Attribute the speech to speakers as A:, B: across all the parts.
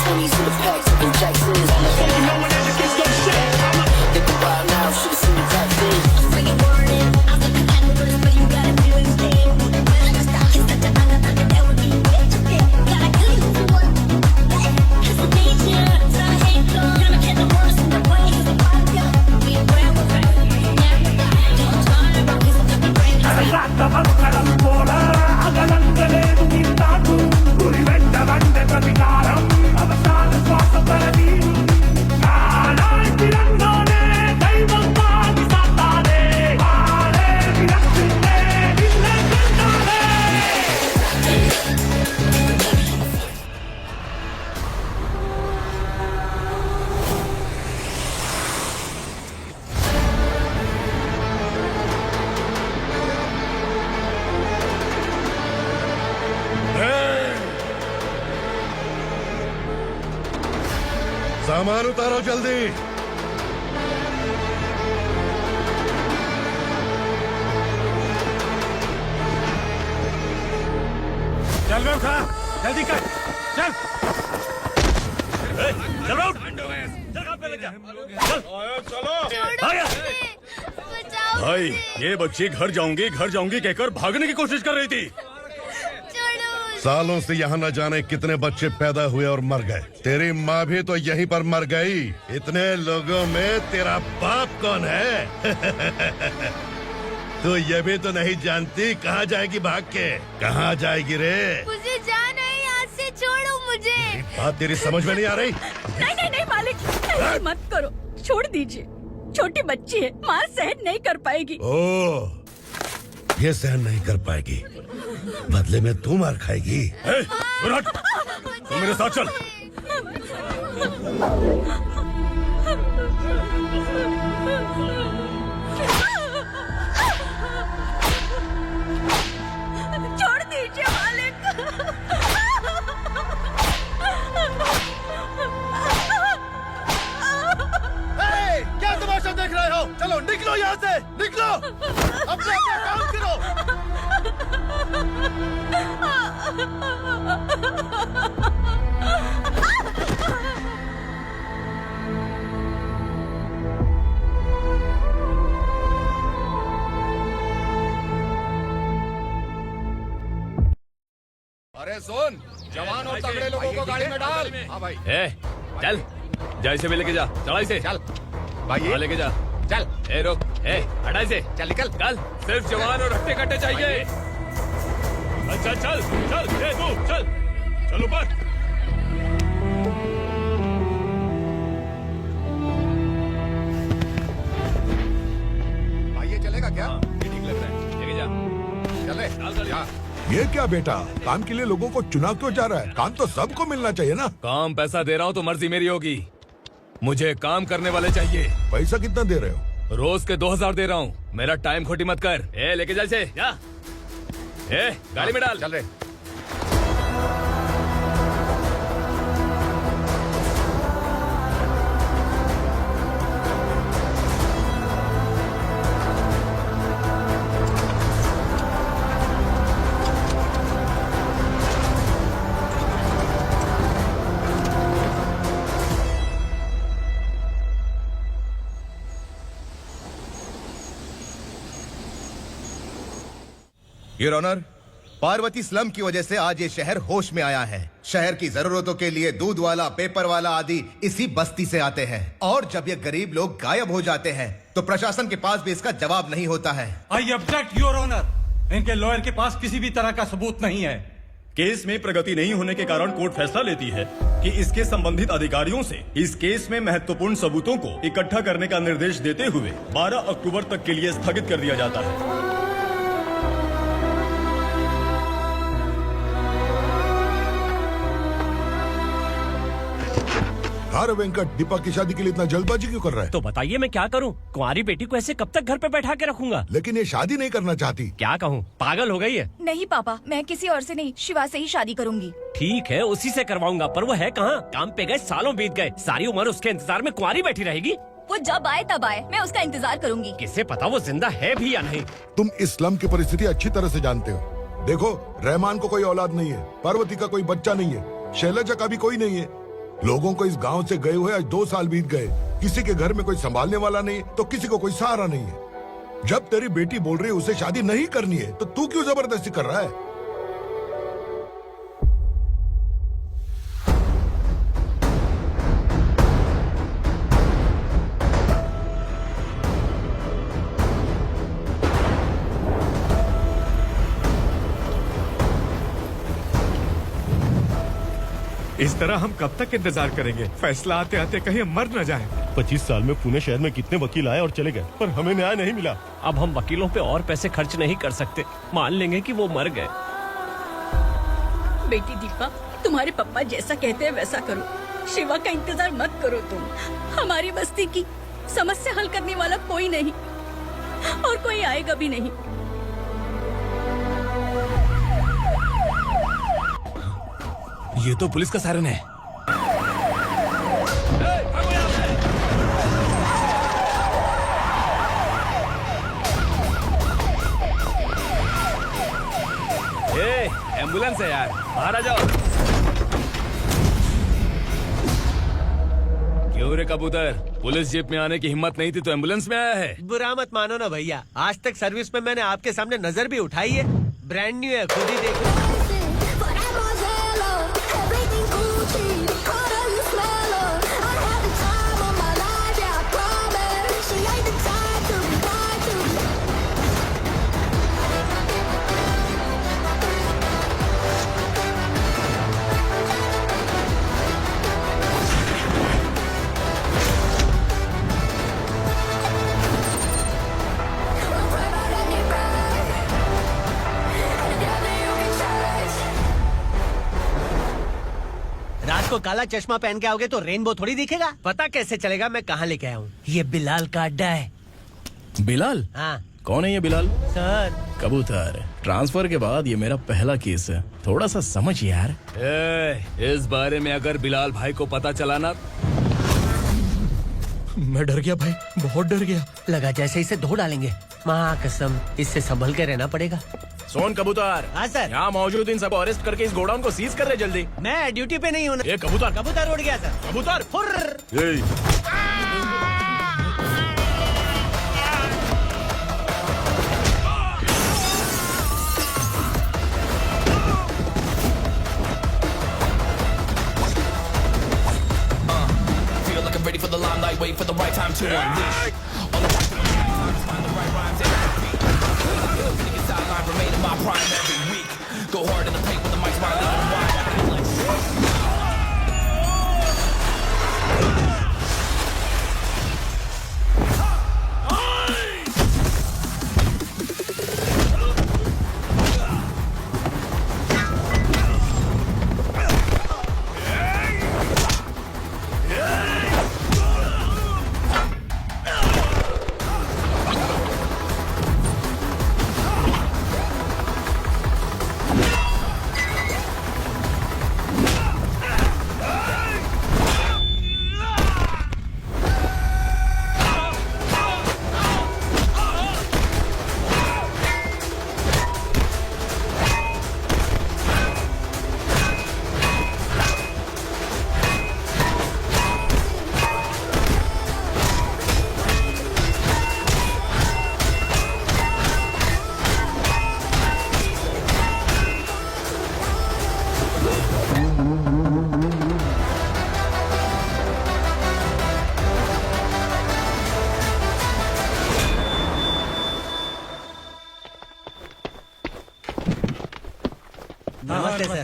A: 20s in the packs, and Jacksons. They can buy now, should've seen the back then.
B: सामान उतारो जल्दी।
C: चल रहा खा, जल्दी कर, चल। चल रहा चलो।
D: भाई ये बच्ची घर जाऊंगी कहकर भागने की कोशिश कर रही थी।
B: सालों से यहाँ न जाने कितने बच्चे पैदा हुए और मर गए। तेरी माँ भी तो यहीं पर मर गई। इतने लोगों में तेरा बाप कौन है? तू ये भी तो नहीं जानती कहाँ जाएगी भाग के? कहाँ जाएगी रे?
E: मुझे जाना है, यहाँ से छोड़ो मुझे।
B: बात तेरी समझ में नहीं आ रही?
F: नहीं मालिक, ऐसे मत करो, छोड़ दीजिए। छोटी बच्ची है, माँ सहन नहीं कर पाएगी।
B: ओह, ये सहन नहीं कर पाएगी, बदले में तू मार खाएगी।
D: तू मेरे साथ चल।
F: छोड़ दीजिए मालिक।
C: क्या तमाशा देख रहे हो? चलो निकलो यहाँ से, निकलो। अपना काम करो।
G: अरे सुन, जवान और तगड़े लोगों को गाड़ी में डाल। हाँ भाई।
D: चल, जा इसे भी लेके जा, चला इसे।
G: चल भाई,
D: लेके जा।
G: चल।
D: रुक, हटा इसे।
G: चल निकल।
D: कल सिर्फ जवान और हट्टे कट्टे चाहिए। अच्छा चल, चल, तू चल, चल ऊपर।
G: भाई ये चलेगा क्या?
D: ये ठीक लग रहा है, लेके जा।
G: चले। जा।
H: ये क्या बेटा, काम के लिए लोगों को चुना क्यों जा रहा है? काम तो सबको मिलना चाहिए ना।
D: काम पैसा दे रहा हूँ तो मर्जी मेरी होगी। मुझे काम करने वाले चाहिए।
H: पैसा कितना दे रहे हो?
D: रोज के 2000 दे रहा हूँ। मेरा टाइम खोटी मत कर। लेके जा इसे, जा। गाड़ी में डाल।
G: चल रहे।
I: योर ऑनर, पार्वती स्लम की वजह से आज ये शहर होश में आया है। शहर की जरूरतों के लिए दूध वाला, पेपर वाला आदि इसी बस्ती से आते हैं, और जब ये गरीब लोग गायब हो जाते हैं तो प्रशासन के पास भी इसका जवाब नहीं होता है।
C: I object your honour. इनके लॉयर के पास किसी भी तरह का सबूत नहीं है।
D: केस में प्रगति नहीं होने के कारण कोर्ट फैसला लेती है कि इसके संबंधित अधिकारियों से इस केस में महत्वपूर्ण सबूतों को इकट्ठा करने का निर्देश देते हुए 12 अक्टूबर तक के लिए स्थगित कर दिया जाता है।
H: अरे वेंकट, दीपक की शादी के लिए इतना जल्दबाजी क्यों कर रहा है?
J: तो बताइए मैं क्या करूं? कुंवारी बेटी को ऐसे कब तक घर पे बैठा के रखूंगा?
H: लेकिन ये शादी नहीं करना चाहती।
J: क्या कहूं, पागल हो गई है?
E: नहीं पापा, मैं किसी और से नहीं, शिवा से ही शादी करूंगी।
J: ठीक है, उसी से करवाऊंगा, पर वो है कहाँ? काम पे गए, सालों बीत गए, सारी उम्र उसके इंतजार में कुंवारी बैठी रहेगी।
E: वो जब आए तब आए, मैं उसका इंतजार करूंगी।
J: किसे पता वो जिंदा है भी या नहीं।
H: तुम इस्लाम की परिस्थिति अच्छी तरह से जानते हो। देखो, रहमान को कोई औलाद नहीं है, पार्वती का कोई बच्चा नहीं है, शैलजा का भी कोई नहीं है। लोगों को इस गांव से गए हुए आज 2 साल बीत गए। किसी के घर में कोई संभालने वाला नहीं तो किसी को कोई सहारा नहीं है। जब तेरी बेटी बोल रही है उसे शादी नहीं करनी है तो तू क्यों जबरदस्ती कर रहा है?
K: इस तरह हम कब तक इंतजार करेंगे? फैसला आते आते कहीं हम मर न जाएं।
D: 25 साल में पुणे शहर में कितने वकील आए और चले गए, पर हमें न्याय नहीं मिला।
J: अब हम वकीलों पे और पैसे खर्च नहीं कर सकते। मान लेंगे कि वो मर गए।
F: बेटी दीपा, तुम्हारे पापा जैसा कहते हैं वैसा करो। शिवा का इंतजार मत करो तुम। हमारी बस्ती की समस्या हल करने वाला कोई नहीं और कोई आएगा भी नहीं।
C: ये तो पुलिस का सायरन है। एम्बुलेंस है यार, बाहर आ जाओ। क्यों रे कबूतर, पुलिस जीप में आने की हिम्मत नहीं थी तो एम्बुलेंस में आया है?
L: बुरा मत मानो ना भैया, आज तक सर्विस में मैंने आपके सामने नजर भी उठाई है। ब्रांड न्यू है, खुद ही देखो। रात को काला चश्मा पहन के आओगे तो रेनबो थोड़ी दिखेगा। पता कैसे चलेगा मैं कहाँ लेके आया हूँ? ये बिलाल का अड्डा है।
C: बिलाल?
L: हाँ।
C: कौन है ये बिलाल?
L: सर
C: कबूतर, ट्रांसफर के बाद ये मेरा पहला केस है, थोड़ा सा समझ यार। इस बारे में अगर बिलाल भाई को पता चला ना। मैं डर गया भाई, बहुत डर गया।
L: लगा जैसे इसे धो डालेंगे। माँ कसम, इससे संभल के रहना पड़ेगा।
C: सोन कबूतर।
L: हाँ सर।
C: यहाँ मौजूद इन सबको अरेस्ट करके इस गोडाउन को सीज कर रहे जल्दी।
L: मैं ड्यूटी पे नहीं हूँ।
C: ये कबूतर।
L: कबूतर उड़ गया सर।
C: कबूतर
A: Feel like I'm ready for the limelight, wait for the right time to unleash. All the find the right rhymes and beat. Niggas sideline remain in my prime every week. Go hard in the paint with the mic's wide and wide.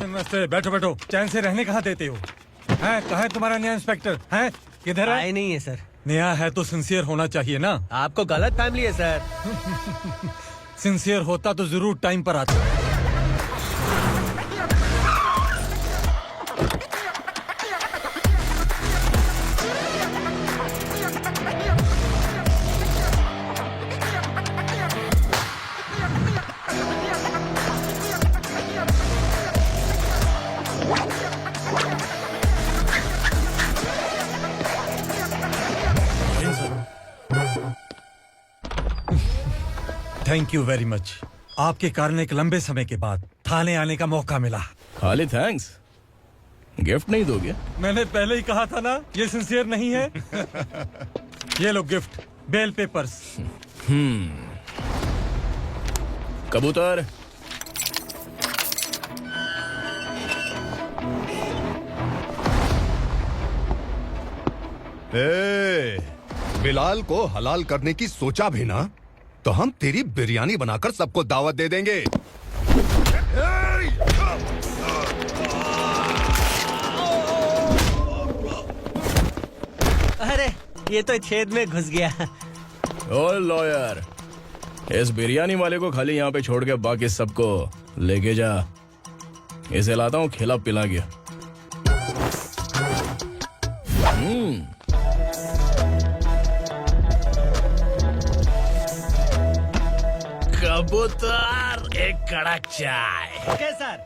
K: नमस्ते। बैठो बैठो, चैन से रहने कहाँ देते हो? है कहाँ है तुम्हारा नया इंस्पेक्टर? है किधर है?
L: आए नहीं है सर।
K: नया है तो सिंसियर होना चाहिए ना।
L: आपको गलत फैमिली है सर।
K: सिंसियर होता तो जरूर टाइम पर आता। Thank you very much. आपके कारण एक लंबे समय के बाद थाने आने का मौका मिला।
C: खाली थैंक्स। गिफ्ट नहीं दोगे?
K: मैंने पहले ही कहा था ना, ये सिंसियर नहीं है। ये लो गिफ्ट, बेल पेपर्स।
C: कबूतर,
G: बिलाल को हलाल करने की सोचा भी ना, तो हम तेरी बिरयानी बनाकर सबको दावत दे देंगे।
L: अरे ये तो छेद में घुस गया।
C: ओ लॉयर, इस बिरयानी वाले को खाली यहाँ पे छोड़ के बाकी सबको लेके जा। इसे लाता हूँ खिला पिला के। कबूतर, एक कड़क चाय।
L: Okay sir.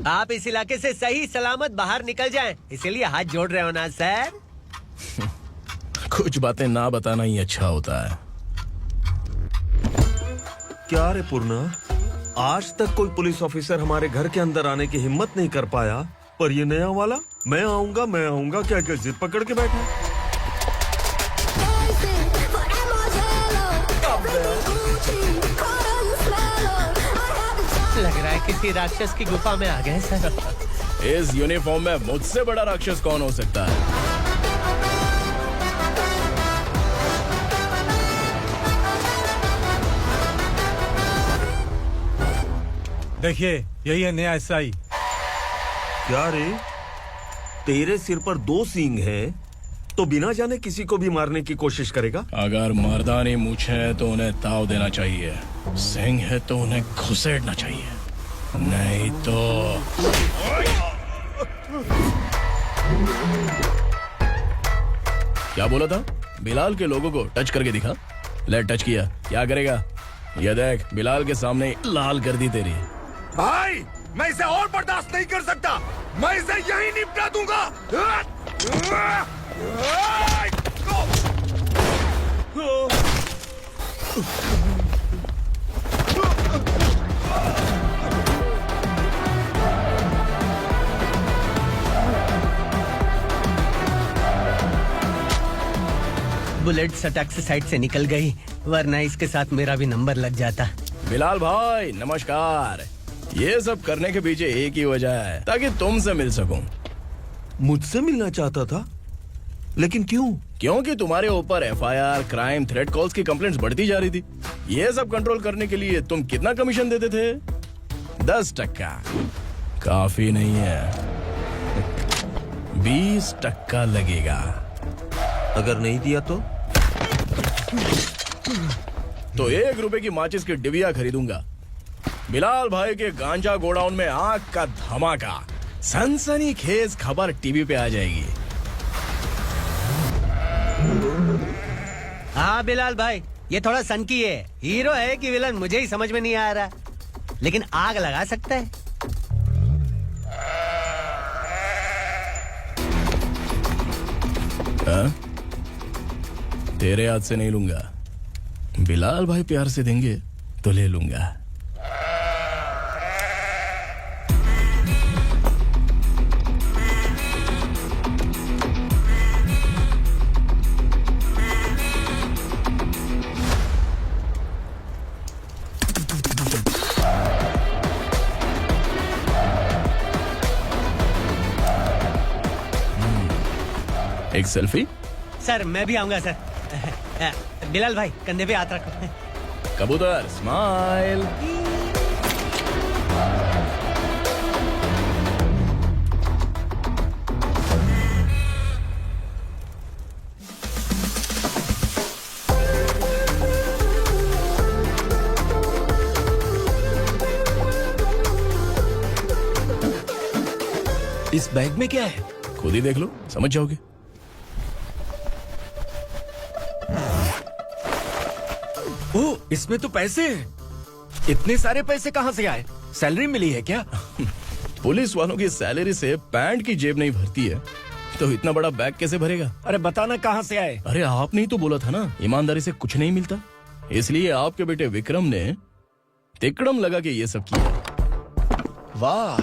L: आप इस इलाके से सही सलामत बाहर निकल जाएं, इसीलिए हाथ जोड़ रहे हो ना सर।
C: कुछ बातें ना बताना ही अच्छा होता है।
M: क्या रे पूर्णा, आज तक कोई पुलिस ऑफिसर हमारे घर के अंदर आने की हिम्मत नहीं कर पाया, पर ये नया वाला मैं आऊंगा क्या क्या जिद पकड़ के बैठा।
L: लग रहा है किसी राक्षस की गुफा में आ गए सर।
C: इस यूनिफॉर्म में मुझसे बड़ा राक्षस कौन हो सकता है?
K: देखिए, यही है नया एसआई।
M: क्या रे, तेरे सिर पर 2 सींग हैं, तो बिना जाने किसी को भी मारने की कोशिश करेगा?
C: अगर मर्दानी मूंछ है तो उन्हें ताव देना चाहिए, सिंह है तो उन्हें घुसेड़ना चाहिए, नहीं तो। क्या बोला था? बिलाल के लोगों को टच करके दिखा। ले टच किया, क्या करेगा? ये देख, बिलाल के सामने लाल कर दी तेरी।
G: भाई, मैं इसे और बर्दाश्त नहीं कर सकता, मैं इसे यहीं निपटा दूंगा।
L: बुलेट सटक से साइड से निकल गई, वरना इसके साथ मेरा भी नंबर लग जाता।
C: बिलाल भाई नमस्कार। ये सब करने के पीछे एक ही वजह है, ताकि तुमसे मिल सकूं।
M: मुझसे मिलना चाहता था, लेकिन क्यों?
C: क्योंकि तुम्हारे ऊपर एफआईआर, क्राइम, थ्रेट कॉल्स की कंप्लेंट्स बढ़ती जा रही थी। ये सब कंट्रोल करने के लिए तुम कितना कमीशन देते थे? 10%। काफी नहीं है, 20% लगेगा।
M: अगर नहीं दिया
C: तो 1 रुपए की माचिस की डिबिया खरीदूंगा। बिलाल भाई के गांजा गोडाउन में आग का धमाका, सनसनीखेज खबर टीवी पे आ जाएगी।
L: हाँ बिलाल भाई, ये थोड़ा सनकी है। हीरो है कि विलन मुझे ही समझ में नहीं आ रहा, लेकिन आग लगा सकता है।
C: तेरे हाथ से नहीं लूंगा, बिलाल भाई प्यार से देंगे तो ले लूंगा। एक सेल्फी?
L: सर मैं भी आऊंगा सर। बिलाल भाई कंधे पे हाथ रखो।
C: कबूतर स्माइल।
M: इस बैग में क्या है?
C: खुद ही देख लो, समझ जाओगे।
M: ओह, इसमें तो पैसे हैं। इतने सारे पैसे कहां से आए?
L: सैलरी मिली है क्या?
C: पुलिस वालों की सैलरी से पैंट की जेब नहीं भरती है तो इतना बड़ा बैग कैसे भरेगा?
L: अरे बताना कहाँ से आए?
C: अरे आपने ही तो बोला था ना ईमानदारी से कुछ नहीं मिलता, इसलिए आपके बेटे विक्रम ने तिकड़म लगा के ये सब किया।
L: वाह,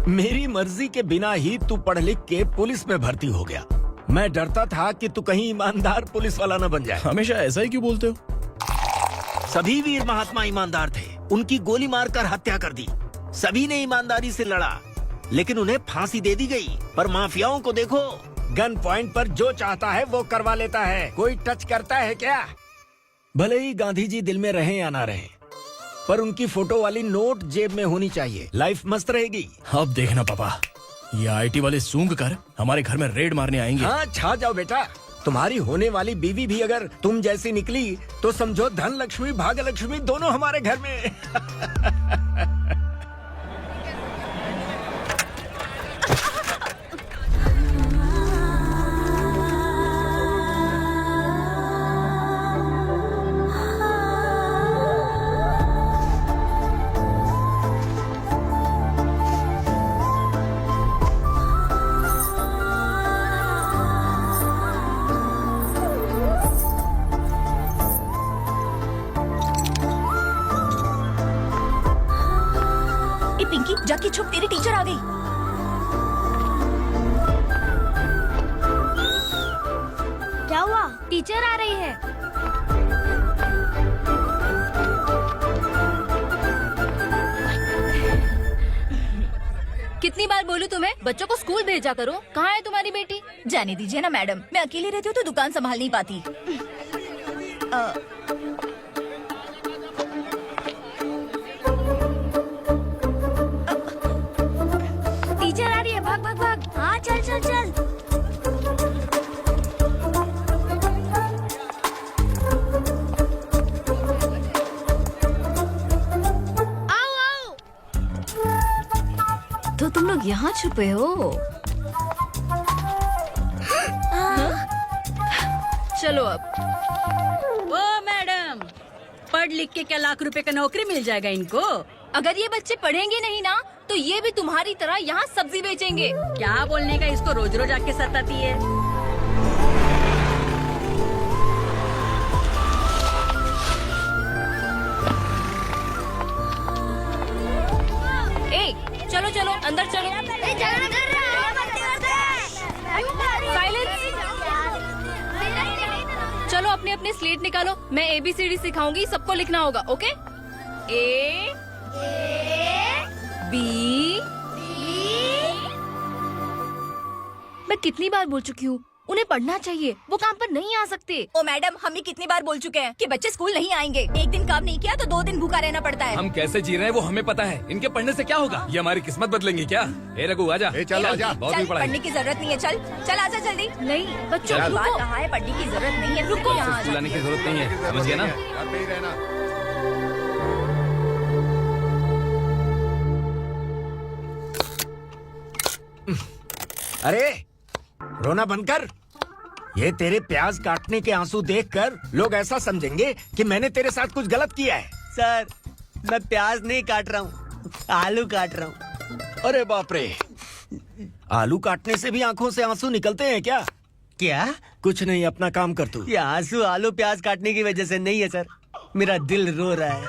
L: मेरी मर्जी के बिना ही तू पढ़ लिख के पुलिस में भर्ती हो गया। मैं डरता था कि तू कहीं ईमानदार पुलिस वाला न बन जाए।
C: हमेशा ऐसा ही क्यों बोलते हो?
L: सभी वीर महात्मा ईमानदार थे, उनकी गोली मारकर हत्या कर दी। सभी ने ईमानदारी से लड़ा, लेकिन उन्हें फांसी दे दी गई। पर माफियाओं को देखो, गन पॉइंट पर जो चाहता है वो करवा लेता है। कोई टच करता है क्या? भले ही गांधी जी दिल में रहे या ना रहे, पर उनकी फोटो वाली नोट जेब में होनी चाहिए। लाइफ मस्त रहेगी।
C: अब देखना पापा, ये आईटी वाले सूंघ कर हमारे घर में रेड मारने आएंगे।
L: हाँ, छा जाओ बेटा। तुम्हारी होने वाली बीवी भी अगर तुम जैसी निकली तो समझो धन लक्ष्मी भाग्य लक्ष्मी दोनों हमारे घर में।
E: पिंकी जाके छुप, तेरी टीचर आ गई।
N: क्या हुआ? टीचर आ रही है।
E: कितनी बार बोलूं तुम्हें बच्चों को स्कूल भेजा करो। कहाँ है तुम्हारी बेटी? जाने दीजिए ना मैडम, मैं अकेली रहती हूँ तो दुकान संभाल नहीं पाती।
N: टीचर आ रही है, भाग भाग भाग। हाँ चल चल चल। आओ आओ।
E: तो तुम लोग यहाँ छुपे हो? चलो अब।
F: ओ मैडम, पढ़ लिख के क्या लाख रुपए का नौकरी मिल जाएगा इनको?
E: अगर ये बच्चे पढ़ेंगे नहीं ना तो ये भी तुम्हारी तरह यहाँ सब्जी बेचेंगे।
F: क्या बोलने का, इसको रोज रोज आके सताती है।
E: ए, चलो चलो अंदर चलो। साइलेंस। चलो अपने अपने स्लेट निकालो, मैं ABCD सिखाऊंगी, सबको लिखना होगा। ओके? A B। मैं कितनी बार बोल चुकी हूँ, उन्हें पढ़ना चाहिए, वो काम पर नहीं आ सकते। ओ मैडम, हम भी कितनी बार बोल चुके हैं कि बच्चे स्कूल नहीं आएंगे। एक दिन काम नहीं किया तो 2 दिन भूखा रहना पड़ता है।
O: हम कैसे जी रहे हैं वो हमें पता है, इनके पढ़ने से क्या होगा? ये हमारी किस्मत बदलेंगी क्या? ए रघु आजा।
G: चल आजा।
O: बहुत भी पढ़ाई।
E: पढ़ने की जरूरत नहीं है, चल चल आजा जल्दी। नहीं बच्चों,
O: चल।
E: बात कहाँ है, पढ़ने की जरूरत नहीं है, रुको यहाँ।
O: स्कूल आने की जरूरत नहीं है, समझ गया ना?
G: घर पे ही रहना।
L: अरे रोना बंद कर। ये तेरे प्याज काटने के आंसू देखकर लोग ऐसा समझेंगे कि मैंने तेरे साथ कुछ गलत किया है। सर, मैं प्याज नहीं काट रहा हूँ, आलू काट रहा हूँ। अरे बाप रे, आलू काटने से भी आंखों से आंसू निकलते हैं क्या? क्या? कुछ नहीं, अपना काम कर तू। ये आंसू आलू प्याज काटने की वजह से नहीं है सर, मेरा दिल रो रहा है।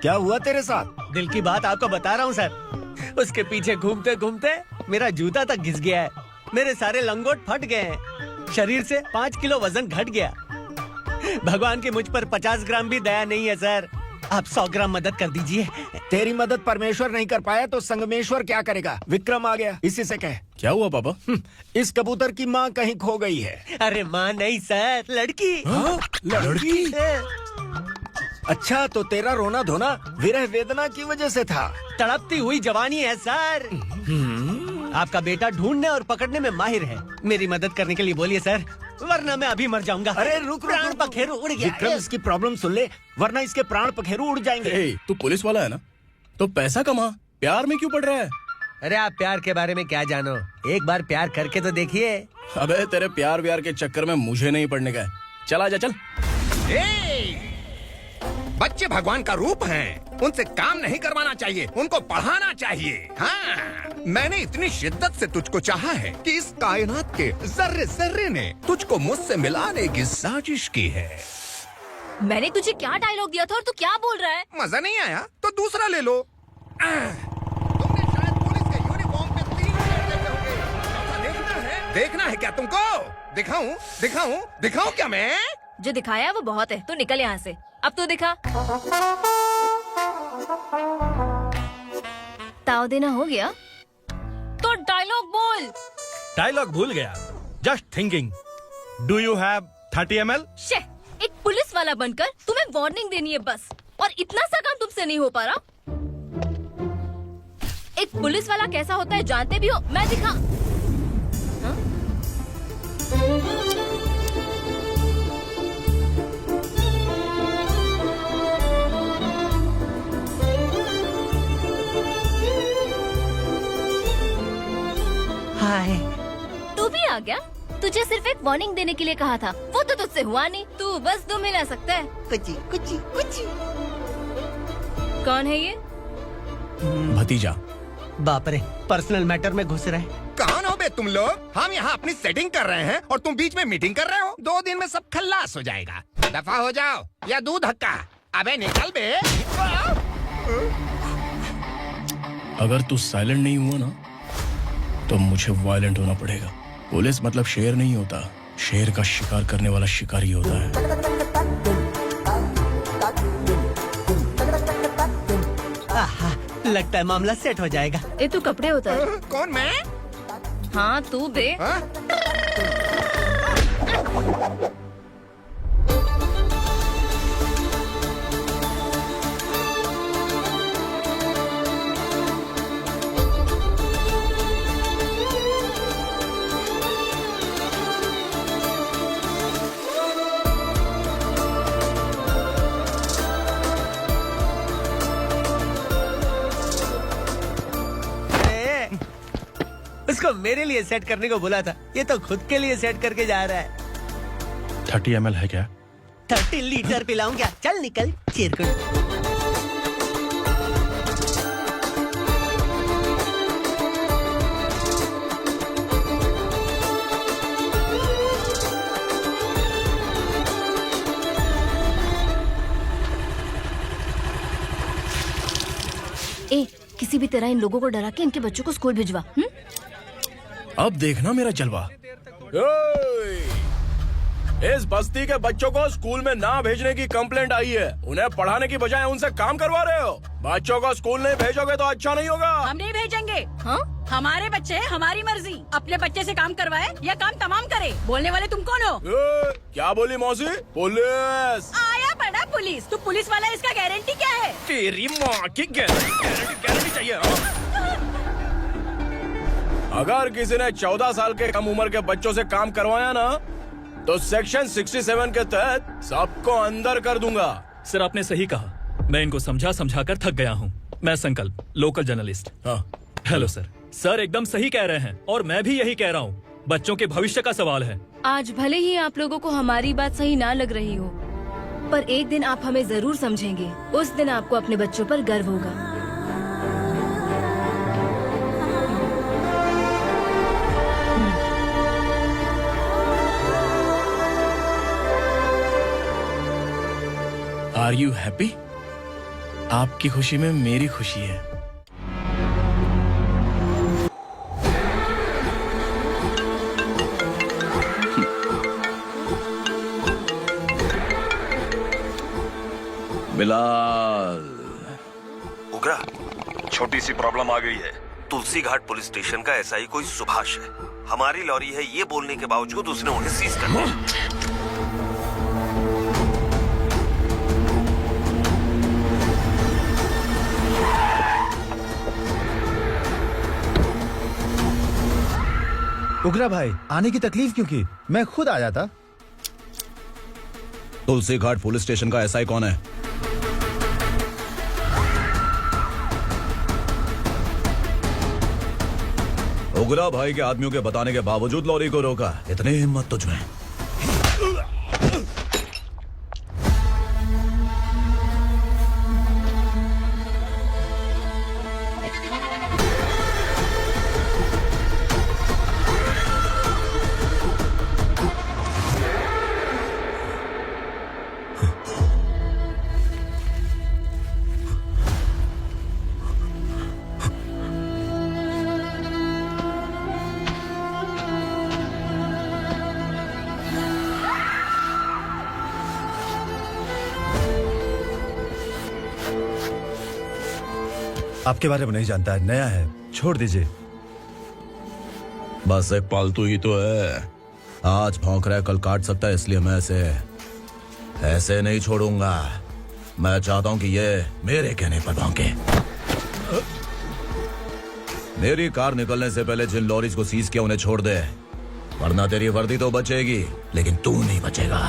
L: क्या हुआ तेरे साथ? दिल की बात आपको बता रहा हूँ सर। उसके पीछे घूमते घूमते मेरा जूता तक घिस गया है, मेरे सारे लंगोट फट गए हैं, शरीर से 5 किलो वजन घट गया। भगवान की मुझ पर 50 ग्राम भी दया नहीं है सर, आप 100 ग्राम मदद कर दीजिए। तेरी मदद परमेश्वर नहीं कर पाया तो संगमेश्वर क्या करेगा? विक्रम आ गया, इसी से कह।
C: क्या हुआ पापा?
L: इस कबूतर की माँ कहीं खो गई है। अरे माँ नहीं सर, लड़की। लड़की? अच्छा, तो तेरा रोना धोना विरह वेदना की वजह से था। तड़पती हुई जवानी है सर। आपका बेटा ढूंढने और पकड़ने में माहिर है, मेरी मदद करने के लिए बोलिए सर, वरना मैं अभी मर जाऊंगा। अरे रुक, प्राण पखेरु उड़ गया। विक्रम, इसकी प्रॉब्लम सुन ले, वरना इसके प्राण पखेरु उड़ जाएंगे।
C: तू पुलिस वाला है ना, तो पैसा कमा, प्यार में क्यों पड़ रहा है?
L: अरे आप प्यार के बारे में क्या जानो, एक बार प्यार करके तो देखिए।
C: अबे तेरे प्यार व्यार के चक्कर में मुझे नहीं पड़ने का है, चल आजा चल।
G: बच्चे भगवान का रूप हैं। उनसे काम नहीं करवाना चाहिए, उनको पढ़ाना चाहिए। हाँ, मैंने इतनी शिद्दत से तुझको चाहा है कि इस कायनात के जर्रे जर्रे ने तुझको मुझसे मिलाने की साजिश की है।
E: मैंने तुझे क्या डायलॉग दिया था और तू क्या बोल रहा है?
G: मजा नहीं आया तो दूसरा ले लो। तुमने शायद पुलिस के यूनिफॉर्म पे 3 शर्ट देखे होंगे। देखना है क्या तुमको? दिखाऊं दिखाऊं दिखाऊं क्या मैं?
E: जो दिखाया वो बहुत है, तू निकल यहाँ से। अब तू दिखा। ताव देना हो गया तो डायलॉग बोल।
K: डायलॉग भूल गया। Just thinking. Do you have 30 ml?
E: शे, एक पुलिस वाला बनकर तुम्हें वार्निंग देनी है बस, और इतना सा काम तुमसे नहीं हो पा रहा। एक पुलिस वाला कैसा होता है जानते भी हो? मैं दिखा। हाँ?
P: हाय।
E: तू भी आ गया? तुझे सिर्फ एक वार्निंग देने के लिए कहा था, वो तो तुझसे हुआ नहीं। तू बस 2 मिला सकता है।
P: कुछ कुछ कुछ।
E: कौन है ये?
C: भतीजा।
P: बाप रे, पर्सनल मैटर में घुस रहे।
G: कौन हो बे तुम लोग? हम यहाँ अपनी सेटिंग कर रहे हैं और तुम बीच में मीटिंग कर रहे हो। 2 दिन में सब खल्लास हो जाएगा। दफा हो जाओ या दूध हक्का। अबे निकल बे।
C: अगर तू साइलेंट नहीं हुआ ना तो मुझे वायलेंट होना पड़ेगा। पुलिस मतलब शेर नहीं होता, शेर का शिकार करने वाला शिकारी होता है।
P: आहा, लगता है मामला सेट हो जाएगा।
E: ये तू कपड़े उतार।
G: कौन मैं?
E: हाँ तू बे।
P: उसको मेरे लिए सेट करने को बोला था, ये तो खुद के लिए सेट करके जा रहा है।
C: 30 ml है क्या?
P: 30 लीटर पिलाऊं क्या? चल निकल चिरकुट।
E: ए, किसी भी तरह इन लोगों को डरा के इनके बच्चों को स्कूल भिजवा।
C: अब देखना मेरा जलवा। इस बस्ती के बच्चों को स्कूल में ना भेजने की कंप्लेंट आई है। उन्हें पढ़ाने की बजाय उनसे काम करवा रहे हो। बच्चों को स्कूल नहीं भेजोगे तो अच्छा नहीं होगा।
F: हम नहीं भेजेंगे।
E: हाँ?
F: हमारे बच्चे हमारी मर्जी। अपने बच्चे से काम करवाए या काम तमाम करे। बोलने वाले तुम कौन हो?
C: क्या बोली मौसी? पुलिस
F: आया पड़ा पुलिस। तू पुलिस वाला, इसका गारंटी क्या है?
C: तेरी माँ की गारंटी चाहिए। अगर किसी ने 14 साल के कम उम्र के बच्चों से काम करवाया ना तो सेक्शन 67 के तहत सबको अंदर कर दूंगा।
Q: सर आपने सही कहा। मैं इनको समझा कर थक गया हूँ। मैं संकल्प, लोकल जर्नलिस्ट।
C: हाँ।
Q: Hello sir. सर एकदम सही कह रहे हैं और मैं भी यही कह रहा हूँ। बच्चों के भविष्य का सवाल है।
E: आज भले ही आप लोगों को हमारी बात सही ना लग रही हो, पर एक दिन आप हमें जरूर समझेंगे। उस दिन आपको अपने बच्चों पर गर्व होगा।
C: Are you happy? आपकी खुशी में मेरी खुशी है।
M: बिलाल। उगरा, छोटी सी प्रॉब्लम आ गई है। तुलसी घाट पुलिस स्टेशन का एसआई कोई सुभाष है। हमारी लॉरी है ये बोलने के बावजूद उसने उन्हें सीज कर दिया।
R: उगरा भाई, आने की तकलीफ क्यों की? मैं खुद आ जाता।
S: तुलसी घाट पुलिस स्टेशन का एसआई कौन है? उगरा भाई के आदमियों के बताने के बावजूद लॉरी को रोका। इतनी हिम्मत तुझमें?
R: आपके बारे में नहीं जानता है, नया है, छोड़ दीजिए।
S: बस एक पालतू ही तो है। आज भौंक रहा है, कल काट सकता है, इसलिए मैं ऐसे नहीं छोड़ूंगा। मैं चाहता हूं कि ये मेरे कहने पर भौंके। मेरी कार निकलने से पहले जिन लॉरीज को सीज किया उन्हें छोड़ दे, वरना तेरी वर्दी तो बचेगी लेकिन तू नहीं बचेगा।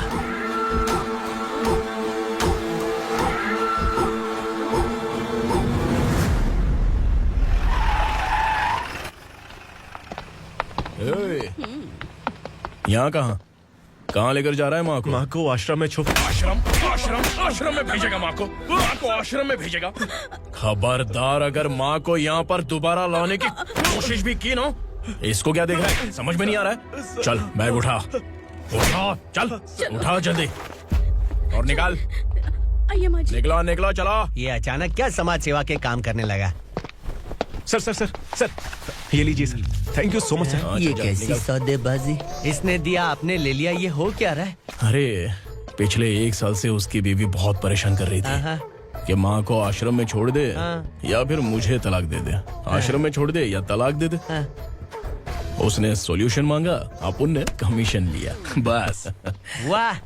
C: यहाँ कहाँ लेकर जा रहा है माँ को?
Q: माँ को आश्रम में छुप
C: आश्रम में भेजेगा माँ को आश्रम में भेजेगा। खबरदार, अगर माँ को यहाँ पर दोबारा लाने की कोशिश भी की ना, इसको क्या देख रहा है, समझ में नहीं आ रहा है? चल बैग उठा, चल उठा जल्दी और निकाल। निकला चला।
P: ये अचानक क्या समाज सेवा के काम करने लगा?
Q: सर ये लीजिए sir, thank you so much sir.
P: ये कैसी सौदेबाजी? इसने दिया, आपने ले लिया, ये हो क्या रहा है?
C: अरे पिछले 1 साल से उसकी बीवी बहुत परेशान कर रही थी कि माँ को आश्रम में छोड़ दे या फिर मुझे तलाक दे दे। आश्रम में छोड़ दे या तलाक दे दे। उसने सॉल्यूशन मांगा, अपन ने कमीशन लिया, बस।
P: वाह,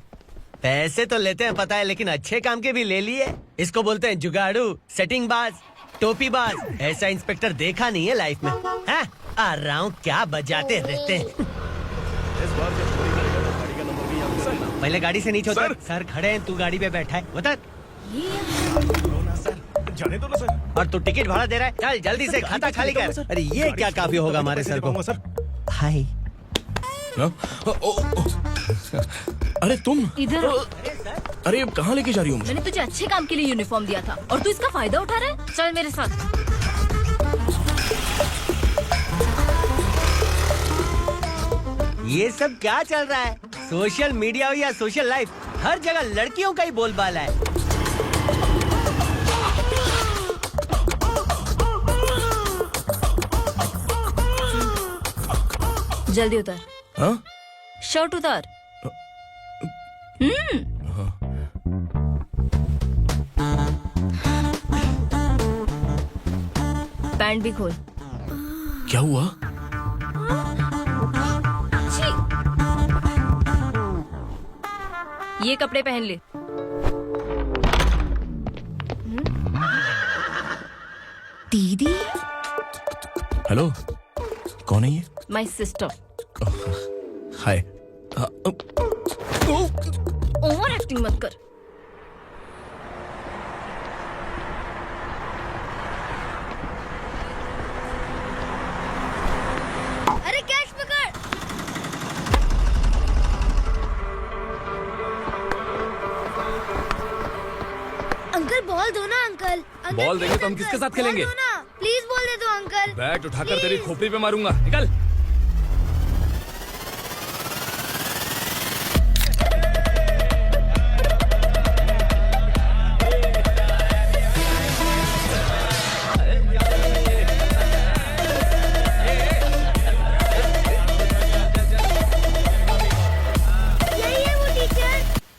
P: पैसे तो लेते हैं पता है, लेकिन अच्छे काम के भी ले लिए। इसको बोलते हैं जुगाड़ू, सेटिंग बाज, टोपी बाज। ऐसा इंस्पेक्टर देखा नहीं है लाइफ में। हाँ? आ रहा हूँ, क्या बजाते रहते हैं। पहले गाड़ी से नीचे उतर। सर खड़े हैं, तू गाड़ी पे बैठा है, उतर।
Q: जाने दो ना सर।
P: और तू टिकट भाड़ा दे रहा है, चल जल्दी से खाता खाली कर। अरे ये क्या काफी होगा हमारे सर को। हाय।
C: अरे तुम
E: इधर।
C: अरे कहाँ लेके जा रही हो?
E: मैंने तुझे अच्छे काम के लिए यूनिफॉर्म दिया था और तू इसका फायदा उठा रहा है। चल मेरे साथ।
P: ये सब क्या चल रहा है? सोशल मीडिया हो या सोशल लाइफ, हर जगह लड़कियों का ही बोलबाला है।
E: जल्दी उतर।
C: हाँ?
E: शर्ट उतार। पैंट भी खोल।
C: क्या हुआ?
E: ये कपड़े पहन ले। दीदी।
C: हेलो, कौन है ये?
E: My sister.
C: Hi.
E: Over acting मत कर। अरे कैश पकड़।
N: अंकल बॉल दो ना अंकल।
O: बॉल देंगे तो हम किसके साथ खेलेंगे?
N: प्लीज बॉल दे दो अंकल।
O: बैट उठाकर तेरी खोपड़ी पे मारूंगा, निकल।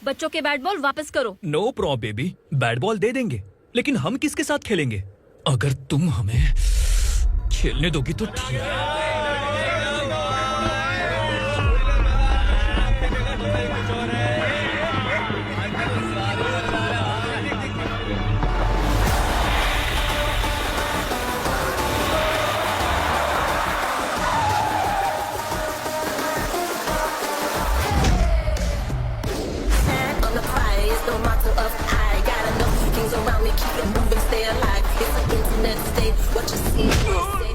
E: बच्चों के बैट बॉल वापस करो।
Q: No problem baby, bat ball दे देंगे, लेकिन हम किसके साथ खेलेंगे? अगर तुम हमें खेलने दोगी तो ठीक है।
T: The motto of I got enough things around me, keep it moving, stay alive. It's an internet state, what you see, you say.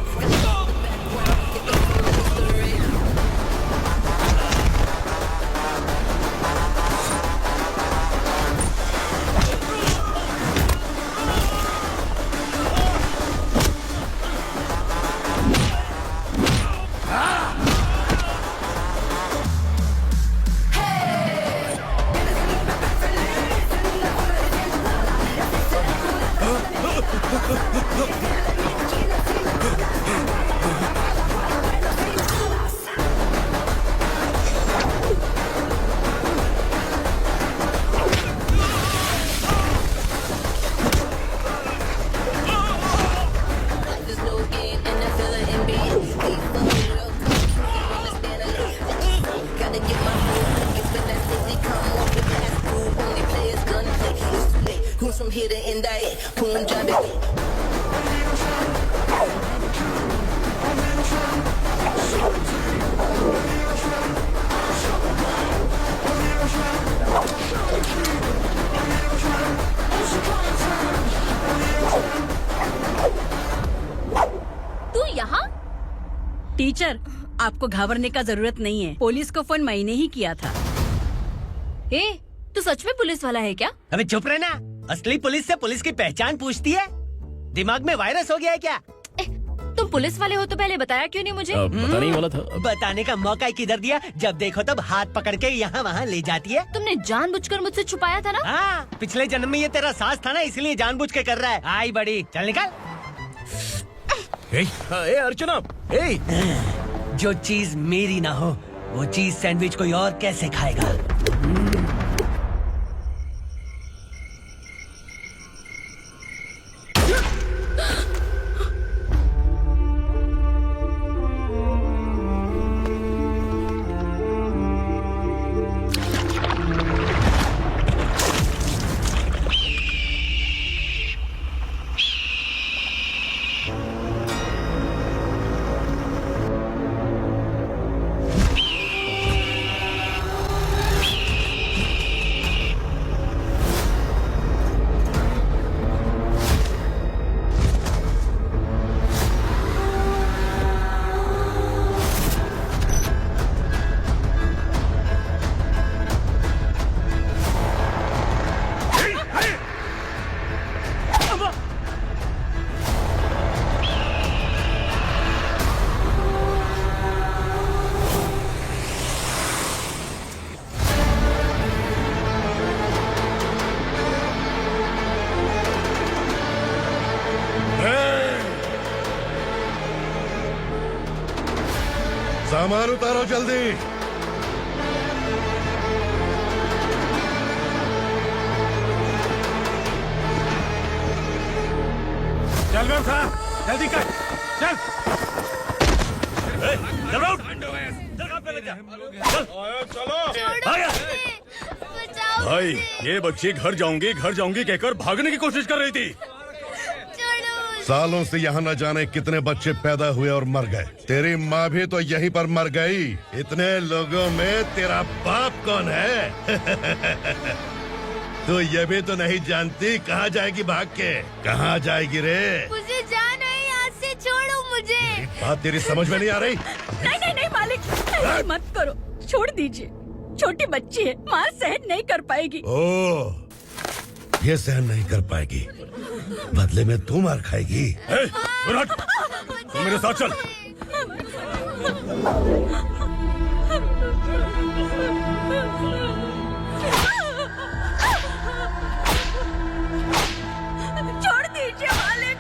T: the end of it. Punjabi.
E: तू यहाँ?
F: टीचर, आपको घबराने का जरूरत नहीं है। पुलिस को फोन मैंने ही किया था।
E: ए, तू सच में पुलिस वाला है क्या?
P: अबे चुप रहना। असली पुलिस से पुलिस की पहचान पूछती है? दिमाग में वायरस हो गया है क्या?
E: तुम पुलिस वाले हो तो पहले बताया क्यों नहीं मुझे?
C: बताने ही वाला था।
P: बताने का मौका ही किधर दिया? जब देखो तब हाथ पकड़ के यहाँ वहाँ ले जाती है।
E: तुमने जानबूझकर मुझसे छुपाया था ना?
P: हाँ, पिछले जन्म में ये तेरा सास था ना, इसलिए जानबूझ के कर रहा है। आई बड़ी, चल निकल।
C: ए अर्चना, ए
P: जो चीज मेरी ना हो वो चीज सैंडविच कोई और कैसे खाएगा?
B: सामान उतारो जल्दी।
K: चल व्यवस्था, जल्दी कर, चल।
D: भाई, ये बच्ची घर जाऊंगी कहकर भागने की कोशिश कर रही थी।
B: सालों से यहाँ न जाने कितने बच्चे पैदा हुए और मर गए। तेरी माँ भी तो यहीं पर मर गई। इतने लोगों में तेरा बाप कौन है? तो ये भी तो नहीं जानती कहाँ जाएगी भाग के? कहाँ जाएगी रे?
N: मुझे जाना है, यहाँ से छोड़ो मुझे।
B: बात तेरी समझ में नहीं आ रही?
F: नहीं मालिक, ऐसे मत करो, छोड़ दीजिए। छोटी बच्ची है, माँ सहन नहीं कर पाएगी।
B: ओह, ये सहन नहीं कर पाएगी, बदले में तू मार खाएगी।
D: तू मेरे साथ चल।
F: छोड़ दीजिए मालिक।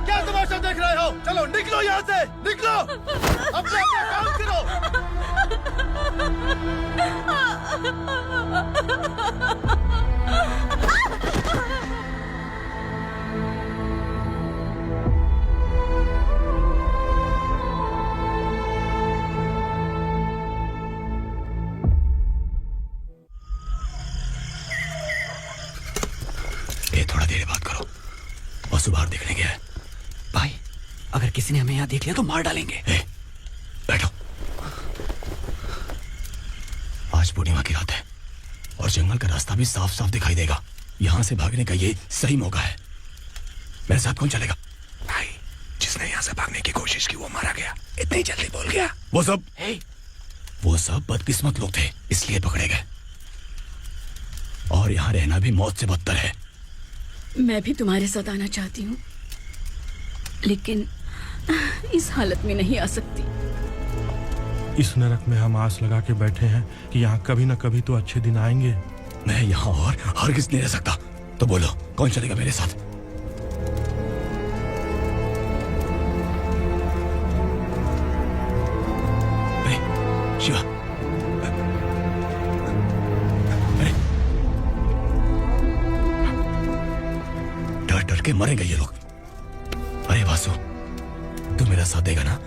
I: क्या तमाशा देख रहे हो? चलो निकलो यहाँ से, निकलो। अपना काम करो।
Q: ए, थोड़ा देर बात करो। बस बाहर देखने गया है। भाई, अगर किसी ने हमें यहाँ देख लिया तो मार डालेंगे। बैठो। आज पूर्णिमा की रात है और जंगल का रास्ता भी साफ साफ दिखाई देगा। यहाँ से भागने का ये सही मौका है। मेरे साथ कौन चलेगा?
S: भाई, जिसने यहाँ से भागने की कोशिश की वो मारा गया। इतनी जल्दी बोल गया।
Q: वो सब बदकिस्मत लोग थे, इसलिए पकड़े गए। और यहाँ रहना भी मौत से बदतर है।
F: मैं भी तुम्हारे साथ आना चाहती हूँ, लेकिन इस हालत में नहीं आ सकती।
K: इस नरक में हम आस लगा के बैठे हैं कि यहाँ कभी न कभी तो अच्छे दिन आएंगे।
Q: मैं यहाँ और हरगिज़ नहीं रह सकता। तो बोलो, कौन चलेगा मेरे साथ? शिवा, डर डर के मरेंगे ये लोग। अरे वासु, तू मेरा साथ देगा ना?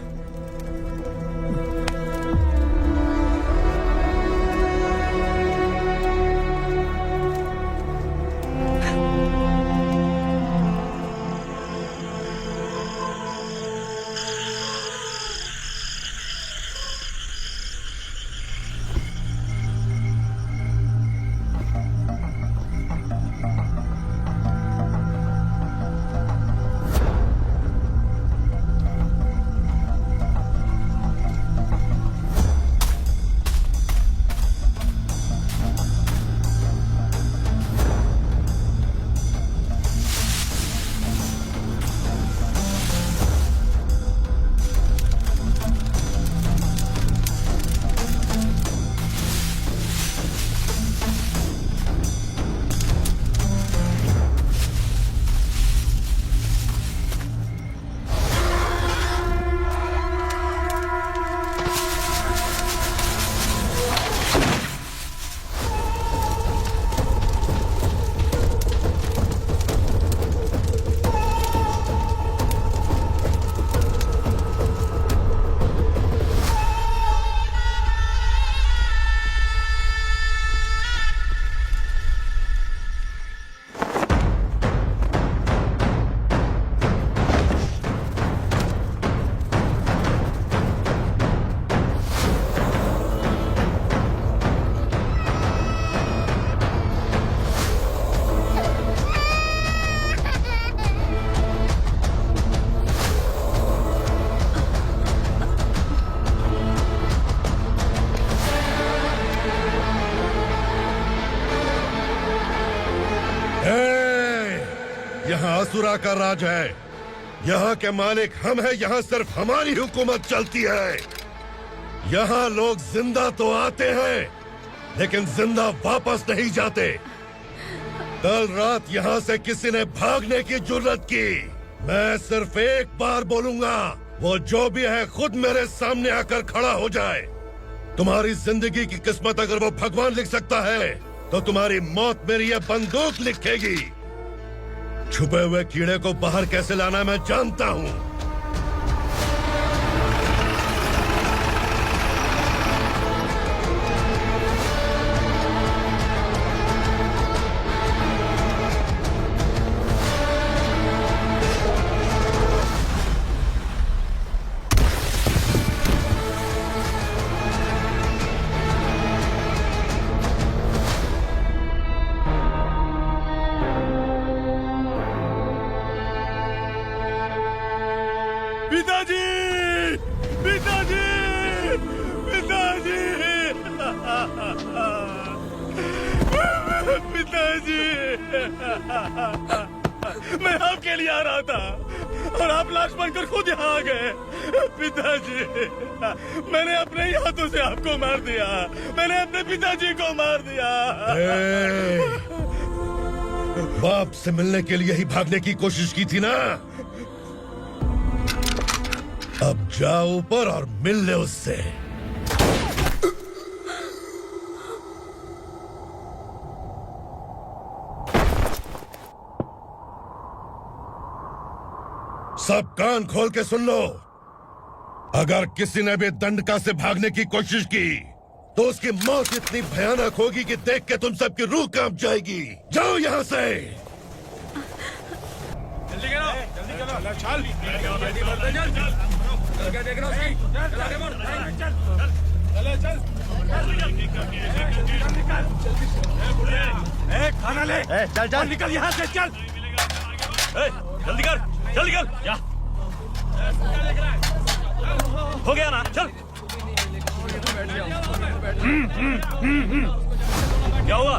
B: यहाँ असुरा का राज है। यहाँ के मालिक हम हैं। यहाँ सिर्फ हमारी हुकूमत चलती है। यहाँ लोग जिंदा तो आते हैं लेकिन जिंदा वापस नहीं जाते। कल रात यहाँ से किसी ने भागने की जुर्रत की, मैं सिर्फ एक बार बोलूंगा, वो जो भी है खुद मेरे सामने आकर खड़ा हो जाए। तुम्हारी जिंदगी की किस्मत अगर वो भगवान लिख सकता है तो तुम्हारी मौत मेरी ये बंदूक लिखेगी। छुपे हुए कीड़े को बाहर कैसे लाना मैं जानता हूँ।
C: मैं आपके लिए आ रहा था और आप लाश बनकर खुद यहाँ आ गए। पिताजी, मैंने अपने ही हाथों से आपको मार दिया। मैंने अपने पिताजी को मार दिया।
B: बाप से मिलने के लिए ही भागने की कोशिश की थी ना? अब जाओ ऊपर और मिल ले उससे। सब कान खोल के सुन लो। अगर किसी ने भी दंडका से भागने की कोशिश की तो उसकी मौत इतनी भयानक होगी कि देख के तुम सबकी रूह कांप जाएगी। जाओ यहाँ से।
C: जल्दी करो, जल्दी करो। चल। देख रहा हूँ। खाना ले। चल चल निकल यहाँ से। चल जल्दी कर, जल्दी कर। क्या हो गया ना? चल। क्या हुआ?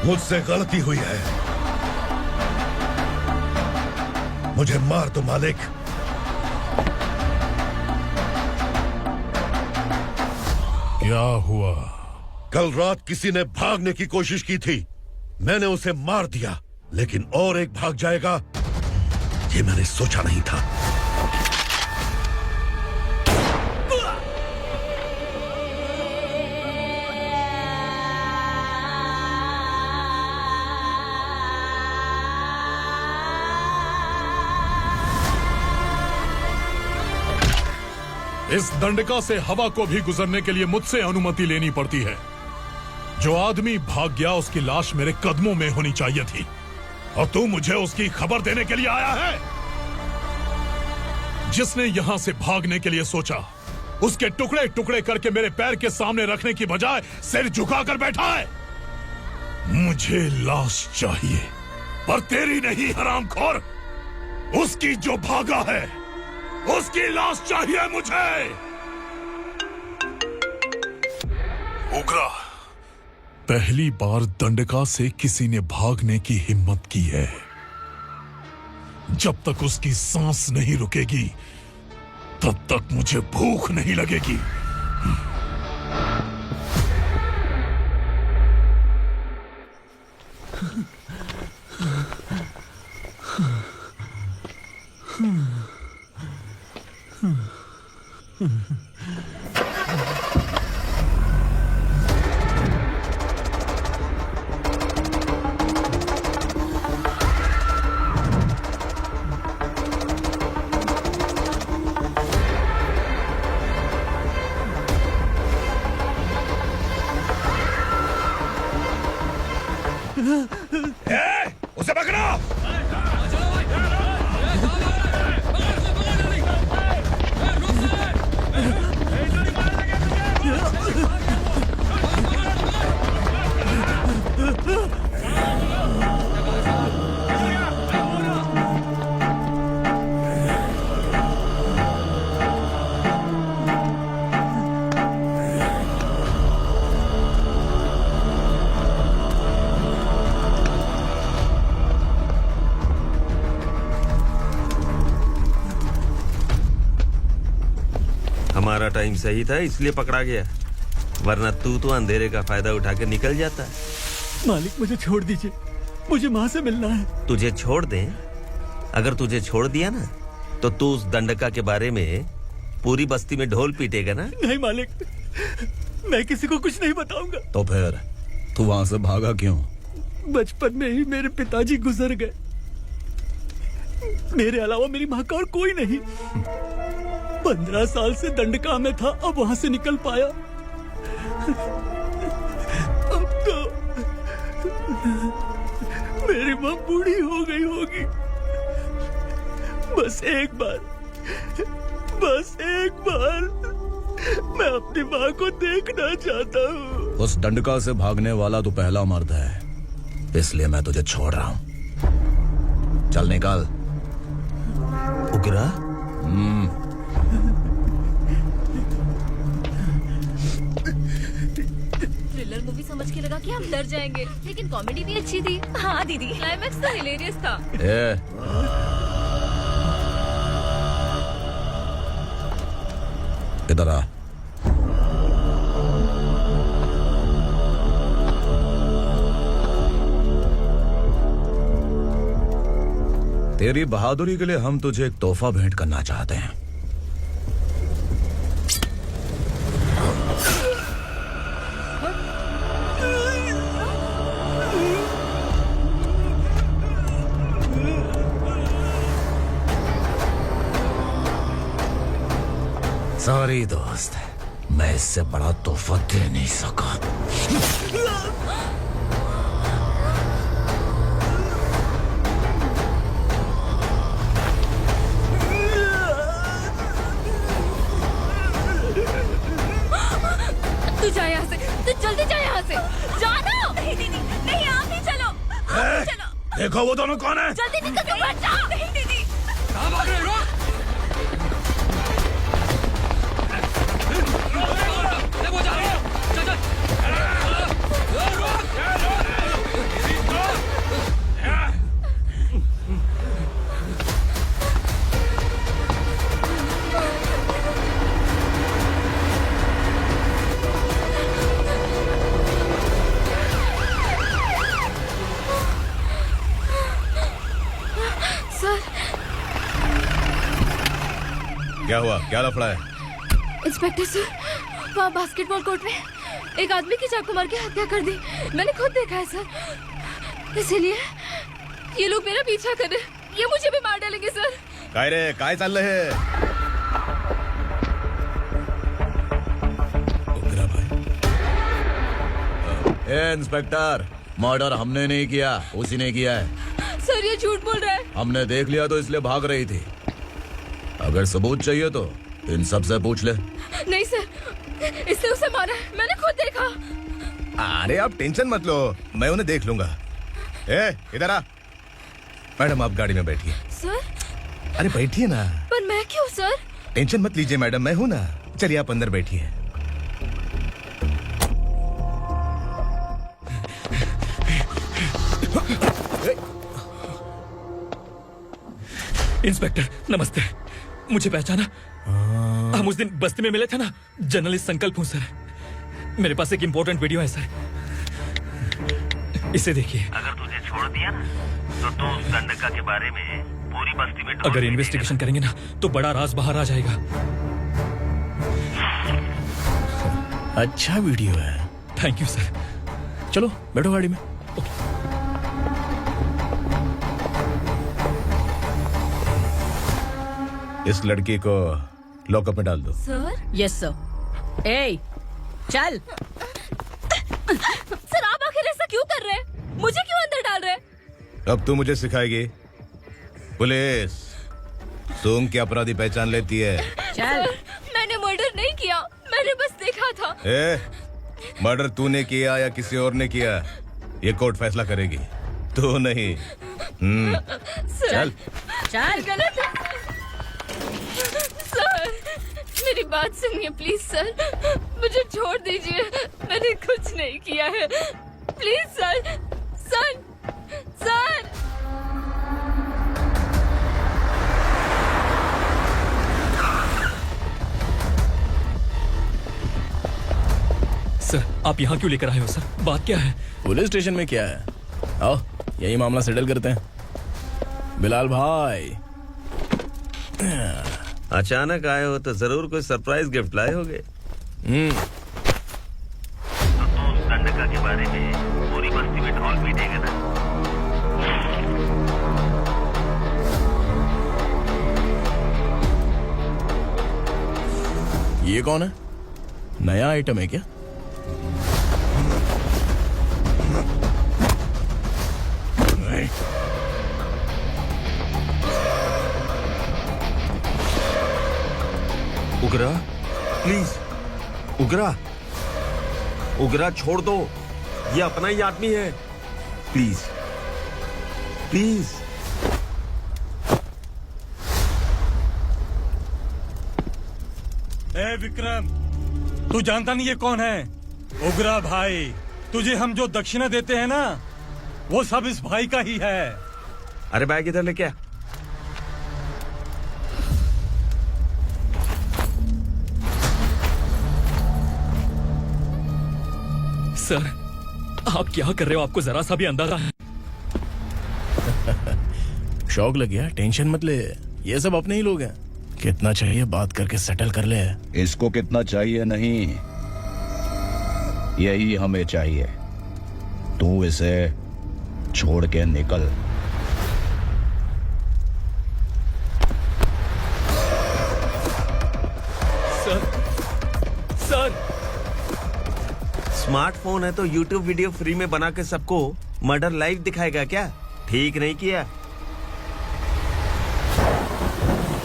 B: मुझसे गलती हुई है, मुझे मार दो मालिक।
C: क्या हुआ?
B: कल रात किसी ने भागने की कोशिश की थी, मैंने उसे मार दिया, लेकिन और एक भाग जाएगा ये मैंने सोचा नहीं था।
C: इस दंडका से हवा को भी गुजरने के लिए मुझसे अनुमति लेनी पड़ती है। जो आदमी भाग गया उसकी लाश मेरे कदमों में होनी चाहिए थी, और तू मुझे उसकी खबर देने के लिए आया है। जिसने यहां से भागने के लिए सोचा उसके टुकड़े टुकड़े करके मेरे पैर के सामने रखने की बजाय सिर झुकाकर बैठा है। मुझे लाश चाहिए, पर तेरी नहीं हरामखोर, उसकी जो भागा है उसकी लाश चाहिए मुझे। उग्रा, पहली बार दंडका से किसी ने भागने की हिम्मत की है। जब तक उसकी सांस नहीं रुकेगी तब तक मुझे भूख नहीं लगेगी।
B: उसे पकड़ो।
M: हमारा टाइम सही था इसलिए पकड़ा गया, वरना तू तो अंधेरे का फायदा उठा के निकल जाता।
Q: मालिक मुझे छोड़ दीजिए, मुझे माँ से मिलना है।
M: तुझे छोड़ दें? अगर तुझे छोड़ दिया ना तो तू उस दंडका के बारे में पूरी बस्ती में ढोल पीटेगा ना।
Q: नहीं मालिक, मैं किसी को कुछ नहीं बताऊंगा।
S: तो फिर तू वहां से भागा क्यों?
Q: बचपन में ही मेरे पिताजी गुजर गए, मेरे अलावा मेरी माँ का और कोई नहीं। 15 साल से दंडका में था, अब वहां से निकल पाया। अब तो मेरी माँ बूढ़ी हो गई होगी। बस एक बार मैं अपनी माँ को देखना चाहता हूँ।
S: उस दंडका से भागने वाला तू पहला मर्द है, इसलिए मैं तुझे छोड़ रहा हूँ। चल निकल।
M: उग्रा?
E: थ्रिलर मूवी समझ के लगा कि हम डर जाएंगे, लेकिन कॉमेडी भी अच्छी थी। हाँ दीदी, क्लाइमैक्स तो हिलेरियस था।
S: इधर आ। तेरी बहादुरी के लिए हम तुझे एक तोहफा भेंट करना चाहते हैं। सॉरी दोस्त, मैं इससे बड़ा तोहफा दे नहीं सका।
E: तू जा यहाँ से, तू जल्दी जा यहाँ से। जानो। नहीं दीदी, नहीं आप ही चलो। आप ही चलो।
B: देखो वो दोनों कौन है?
E: जल्दी निकल के मत जाओ। नहीं दीदी।
O: कहाँ भाग रहे हो? देखो जा रहे हो। चल चल।
E: सर।
I: क्या हुआ? क्या लफड़ा है?
E: इंस्पेक्टर सर, वहाँ बास्केटबॉल कोर्ट में एक आदमी की चाकू मार के हत्या कर दी। मैंने खुद देखा है सर, इसीलिए ये लोग मेरा पीछा कर रहे, ये मुझे भी मार डालेंगे सर।
I: काय रे, काय चाललंय हे?
S: ए इंस्पेक्टर, मर्डर हमने नहीं किया, उसी ने किया है।
E: सर ये झूठ बोल रहा है।
S: हमने देख लिया तो इसलिए भाग रही थी। अगर सबूत चाहिए तो इन सब से पूछ ले।
E: नहीं सर, इसने उसे मारा है, मैंने खुद देखा।
I: अरे आप टेंशन मत लो, मैं उन्हें देख लूंगा। ए इधर आ। मैडम आप गाड़ी में बैठिए।
E: सर।
I: अरे बैठिए ना।
E: पर मैं क्यों सर?
I: टेंशन मत लीजिए मैडम, मैं हूं ना। चलिए आप अंदर बैठिए।
C: इंस्पेक्टर नमस्ते, मुझे पहचाना? हम उस दिन बस्ती में मिले थे ना, जर्नलिस्ट संकल्प हूँ सर। मेरे पास एक इम्पोर्टेंट वीडियो है सर, इसे देखिए।
M: अगर तुझे छोड़ दिया ना तो तू उस दंडका के बारे में पूरी बस्ती में
C: अगर इन्वेस्टिगेशन करेंगे ना तो बड़ा राज बाहर आ जाएगा। अच्छा वीडियो है।
O: Thank you sir.
C: चलो बैठो गाड़ी में।
S: इस लड़की को लॉकअप में डाल दो।
F: सर? Yes sir. ए, चल।
E: सर आप आखिर ऐसा क्यों कर रहे हैं? मुझे क्यों अंदर डाल रहे हैं?
S: अब तू मुझे सिखाएगी? पुलिस तुम क्या अपराधी पहचान लेती है?
F: चल।
E: मैंने मर्डर नहीं किया, मैंने बस देखा था।
S: मर्डर तूने किया या किसी और ने किया, ये कोर्ट फैसला करेगी, तू नहीं। चल
F: चल।
E: गलत है। सर मेरी बात सुनिए प्लीज सर, मुझे छोड़ दीजिए, मैंने कुछ नहीं किया है, please sir. Sir sir
O: sir आप यहाँ क्यों लेकर आए हो सर? बात क्या है?
C: पुलिस स्टेशन में क्या है, आओ यही मामला सेटल करते हैं। बिलाल भाई
M: अचानक आए हो तो जरूर कोई सरप्राइज गिफ्ट लाए होगे। दंडका के बारे में पूरी बस्ती में ढोल पीटेगा ना।
C: ये कौन है? नया आइटम है क्या?
M: उगरा प्लीज, उगरा उगरा छोड़ दो, ये अपना ही आदमी है, प्लीज प्लीज।
K: ए विक्रम, तू जानता नहीं ये कौन है? उगरा भाई। तुझे हम जो दक्षिणा देते हैं ना, वो सब इस भाई का ही है।
M: अरे बैग इधर लेके आ।
O: सर आप क्या कर रहे हो? आपको जरा सा भी अंदाजा है?
C: शौक लग गया? टेंशन मत ले, ये सब अपने ही लोग हैं। कितना चाहिए बात करके सेटल कर ले।
S: इसको कितना चाहिए नहीं, यही हमें चाहिए। तू इसे छोड़ के निकल।
O: सर
M: स्मार्टफोन है तो YouTube वीडियो फ्री में बना के सबको मर्डर लाइव दिखाएगा क्या? ठीक नहीं किया।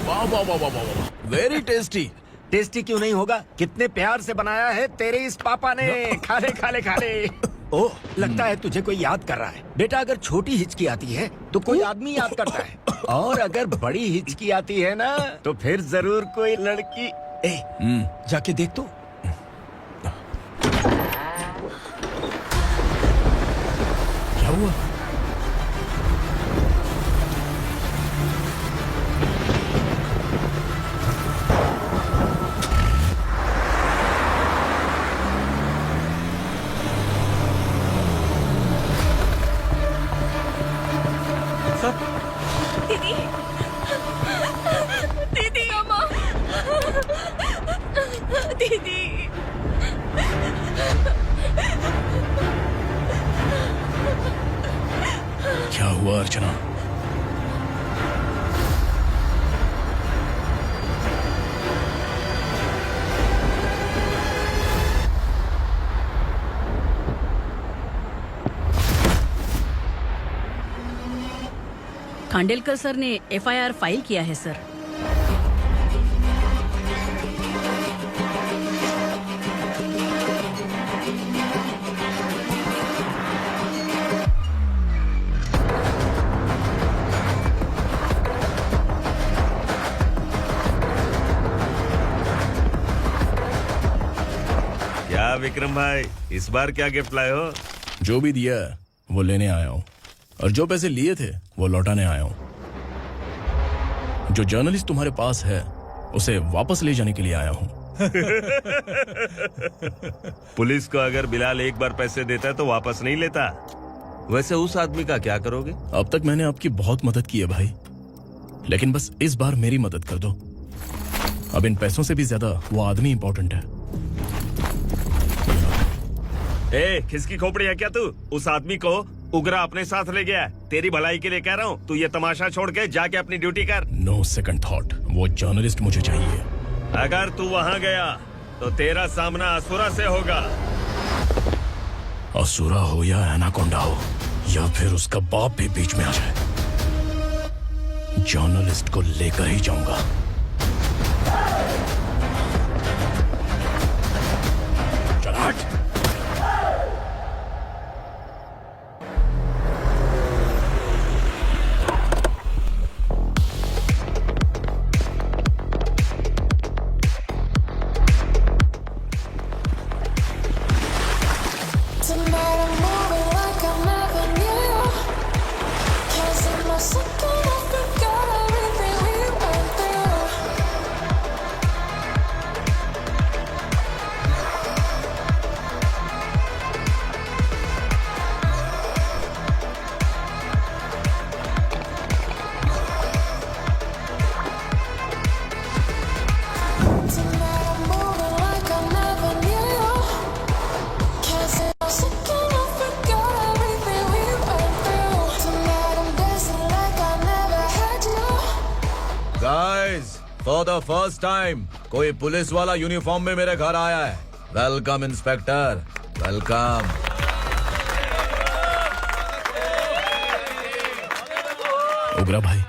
C: वाह वाह वाह वाह वाह, वेरी टेस्टी।
L: टेस्टी क्यों नहीं होगा? कितने प्यार से बनाया है तेरे इस पापा ने। खा ले खा ले खा ले। ओह, लगता है तुझे कोई याद कर रहा है। बेटा अगर छोटी हिचकी आती है तो कोई आदमी याद करता है, और अगर बड़ी हिचकी आती है ना तो फिर जरूर कोई लड़की। जाके देख तो।
C: क्या हुआ?
E: दीदी, दीदी, अम्मा, दीदी।
C: क्या हुआ अर्चना?
F: खांडेलकर सर ने FIR फाइल किया है सर।
M: क्या विक्रम भाई, इस बार क्या गिफ्ट लाए हो?
C: जो भी दिया है वो लेने आया हूँ, और जो पैसे लिए थे वो लौटाने आया हूँ। जो जर्नलिस्ट तुम्हारे पास है उसे वापस ले जाने के लिए आया हूँ।
M: पुलिस को अगर बिलाल एक बार पैसे देता है तो वापस नहीं लेता। वैसे उस आदमी का क्या करोगे?
C: अब तक मैंने आपकी बहुत मदद की है भाई, लेकिन बस इस बार मेरी मदद कर दो। अब इन पैसों से भी ज्यादा वो आदमी इंपॉर्टेंट है।
M: ए, किसकी खोपड़ी है क्या तू? उस आदमी को उगरा अपने साथ ले गया है। तेरी भलाई के लिए कह रहा हूँ, तू ये तमाशा छोड़ के जाके अपनी ड्यूटी कर।
C: नो सेकंड थॉट, वो जर्नलिस्ट मुझे चाहिए।
M: अगर तू वहाँ गया तो तेरा सामना असुरा से होगा।
C: असुरा हो या एनाकोंडा हो या फिर उसका बाप भी बीच में आ जाए, जर्नलिस्ट को लेकर ही जाऊंगा। चल हट।
S: फॉर द फर्स्ट टाइम कोई पुलिस वाला यूनिफॉर्म में मेरे घर आया है। Welcome inspector, welcome.
C: उगरा भाई,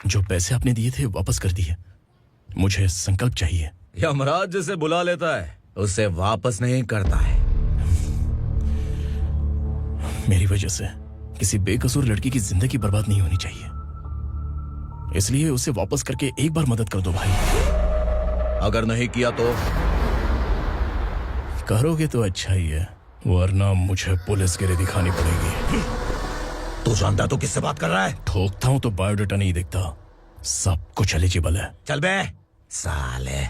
C: जो पैसे आपने दिए थे वापस कर दिए। मुझे संकल्प चाहिए।
S: यमराज जिसे बुला लेता है उसे वापस नहीं करता है।
C: मेरी वजह से किसी बेकसूर लड़की की जिंदगी बर्बाद नहीं होनी चाहिए, इसलिए उसे वापस करके एक बार मदद कर दो भाई।
S: अगर नहीं किया तो?
C: करोगे तो अच्छा ही है, वरना मुझे पुलिस गिरी दिखानी पड़ेगी।
S: तू जानता तो किससे बात कर रहा है?
C: ठोकता हूं तो बायोडाटा नहीं दिखता, सब कुछ एलिजिबल है।
S: चल बे साले।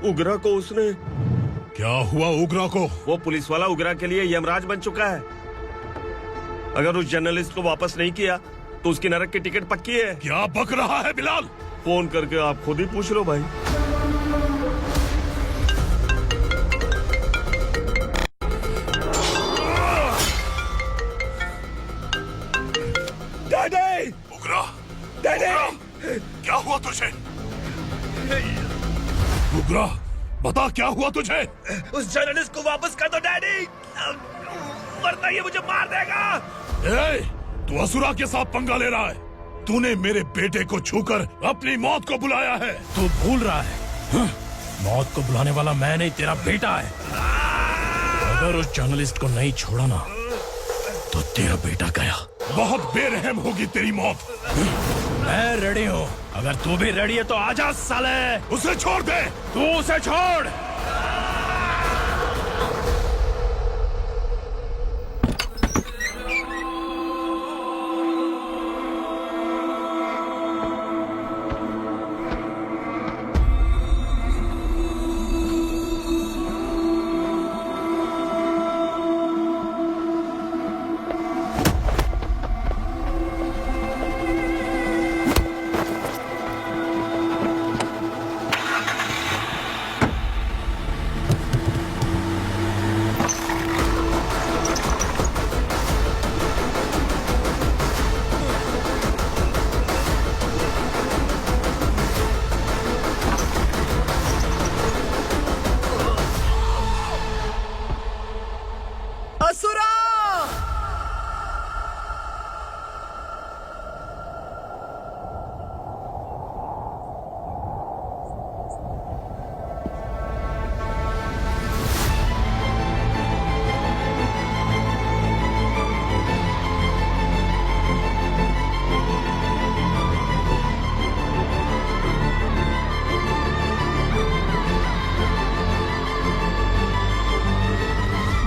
M: उगरा को उसने।
B: क्या हुआ उगरा को?
M: वो पुलिस वाला उगरा के लिए यमराज बन चुका है। अगर उस जर्नलिस्ट को वापस नहीं किया तो उसकी नरक की टिकट पक्की है।
B: क्या बक रहा है बिलाल?
M: फोन करके आप खुद ही पूछ लो भाई।
B: डैडी! उगरा! डैडी! क्या हुआ तुझे? उगरा, बता क्या हुआ तुझे?
M: उस जर्नलिस्ट को वापस कर दो डैडी, वरना ये मुझे मार देगा।
B: तू असुरा के साथ पंगा ले रहा है। तूने मेरे बेटे को छूकर अपनी मौत को बुलाया है।
C: तू भूल रहा है, मौत को बुलाने वाला मैं नहीं, तेरा बेटा है। अगर उस जर्नलिस्ट को नहीं छोड़ा ना तो तेरा बेटा गया।
B: बहुत बेरहम होगी तेरी मौत।
C: मैं रेडी हूँ, अगर तू भी रेडी है तो आजा साले।
B: उसे छोड़ दे।
C: तू उसे छोड़।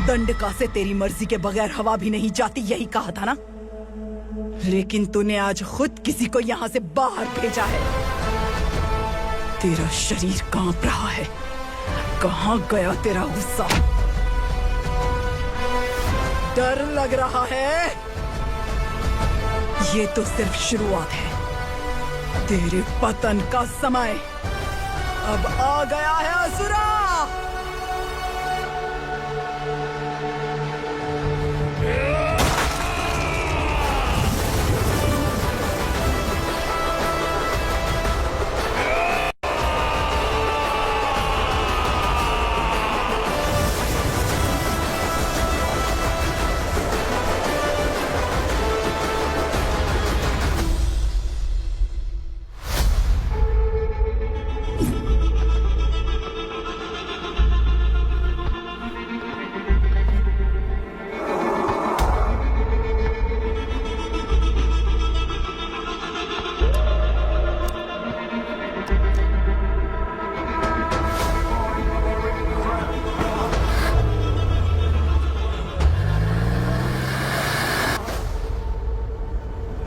F: दंडका से तेरी मर्जी के बगैर हवा भी नहीं जाती, यही कहा था ना? लेकिन तूने आज खुद किसी को यहाँ से बाहर भेजा है। तेरा शरीर कांप रहा है। कहाँ गया तेरा गुस्सा? डर लग रहा है? ये तो सिर्फ शुरुआत है। तेरे पतन का समय अब आ गया है असुरा।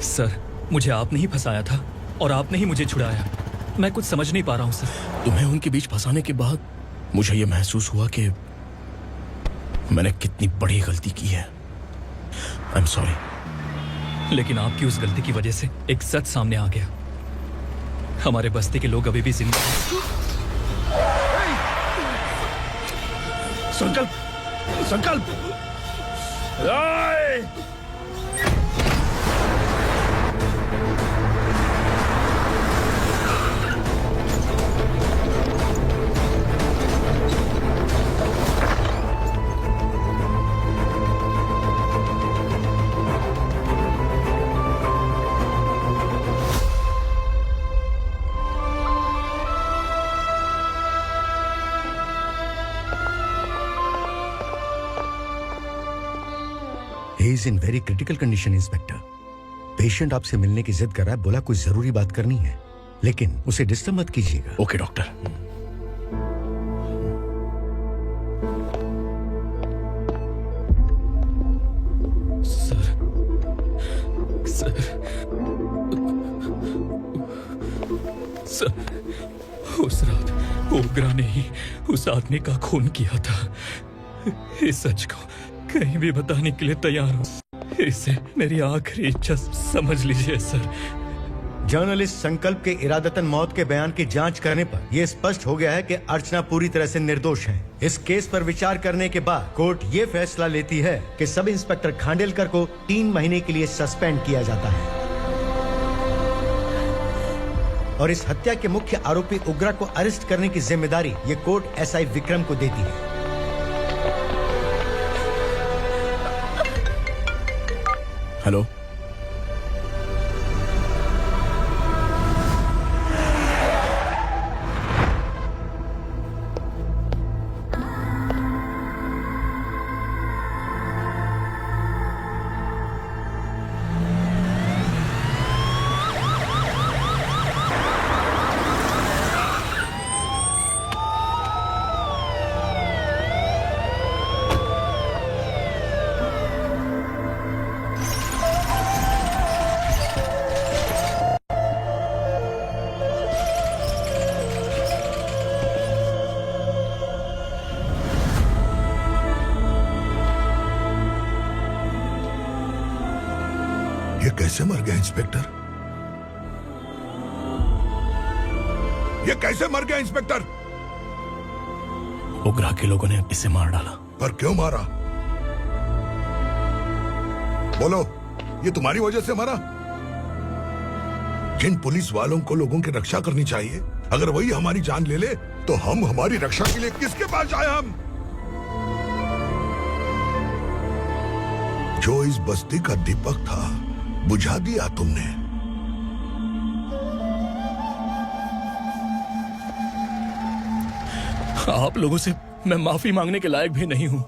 O: सर, मुझे आपने ही फंसाया था और आपने ही मुझे छुड़ाया। मैं कुछ समझ नहीं पा रहा हूँ सर।
C: तुम्हें उनके बीच फंसाने के बाद मुझे यह महसूस हुआ कि मैंने कितनी बड़ी गलती की है। I am sorry.
O: लेकिन आपकी उस गलती की वजह से एक सच सामने आ गया। हमारे बस्ती के लोग अभी भी जिंदा हैं।
C: संकल्प, संकल्प।
G: He is in very critical condition, inspector. Patient आपसे मिलने की जिद कर रहा है, बोला कुछ जरूरी बात करनी है, लेकिन उसे डिस्टर्ब मत कीजिएगा।
C: Okay doctor.
O: सर, उस रात ओग्रा ने ही उस आदमी का खून किया था। इस सच को कहीं भी बताने के लिए तैयार हूँ। इसे मेरी आखिरी इच्छा समझ लीजिए सर।
U: जर्नलिस्ट संकल्प के इरादतन मौत के बयान की जांच करने पर यह स्पष्ट हो गया है कि अर्चना पूरी तरह से निर्दोष है। इस केस पर विचार करने के बाद कोर्ट ये फैसला लेती है कि सब इंस्पेक्टर खांडेलकर को 3 महीने के लिए सस्पेंड किया जाता है और इस हत्या के मुख्य आरोपी उग्रा को अरेस्ट करने की जिम्मेदारी ये कोर्ट एसआई विक्रम को देती है।
C: हेलो,
H: कैसे मर गया इंस्पेक्टर? ये कैसे मर गया इंस्पेक्टर?
C: उग्रा के लोगों ने इसे मार डाला।
H: पर क्यों मारा? बोलो, ये तुम्हारी वजह से मरा? जिन पुलिस वालों को लोगों की रक्षा करनी चाहिए, अगर वही हमारी जान ले ले तो हम हमारी रक्षा के लिए किसके पास जाए? हम जो इस बस्ती का दीपक था बुझा दिया तुमने।
C: आप लोगों से मैं माफी मांगने के लायक भी नहीं हूं।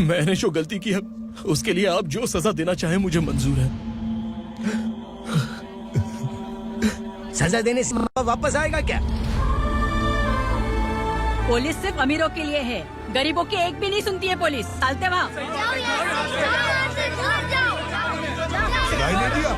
C: मैंने जो गलती की है उसके लिए आप जो सजा देना चाहे मुझे मंजूर है।
L: सजा देने से वापस आएगा क्या?
F: पुलिस सिर्फ अमीरों के लिए है, गरीबों की एक भी नहीं सुनती है पुलिस। चलते वहाँ।
H: सुनाई नहीं दिया?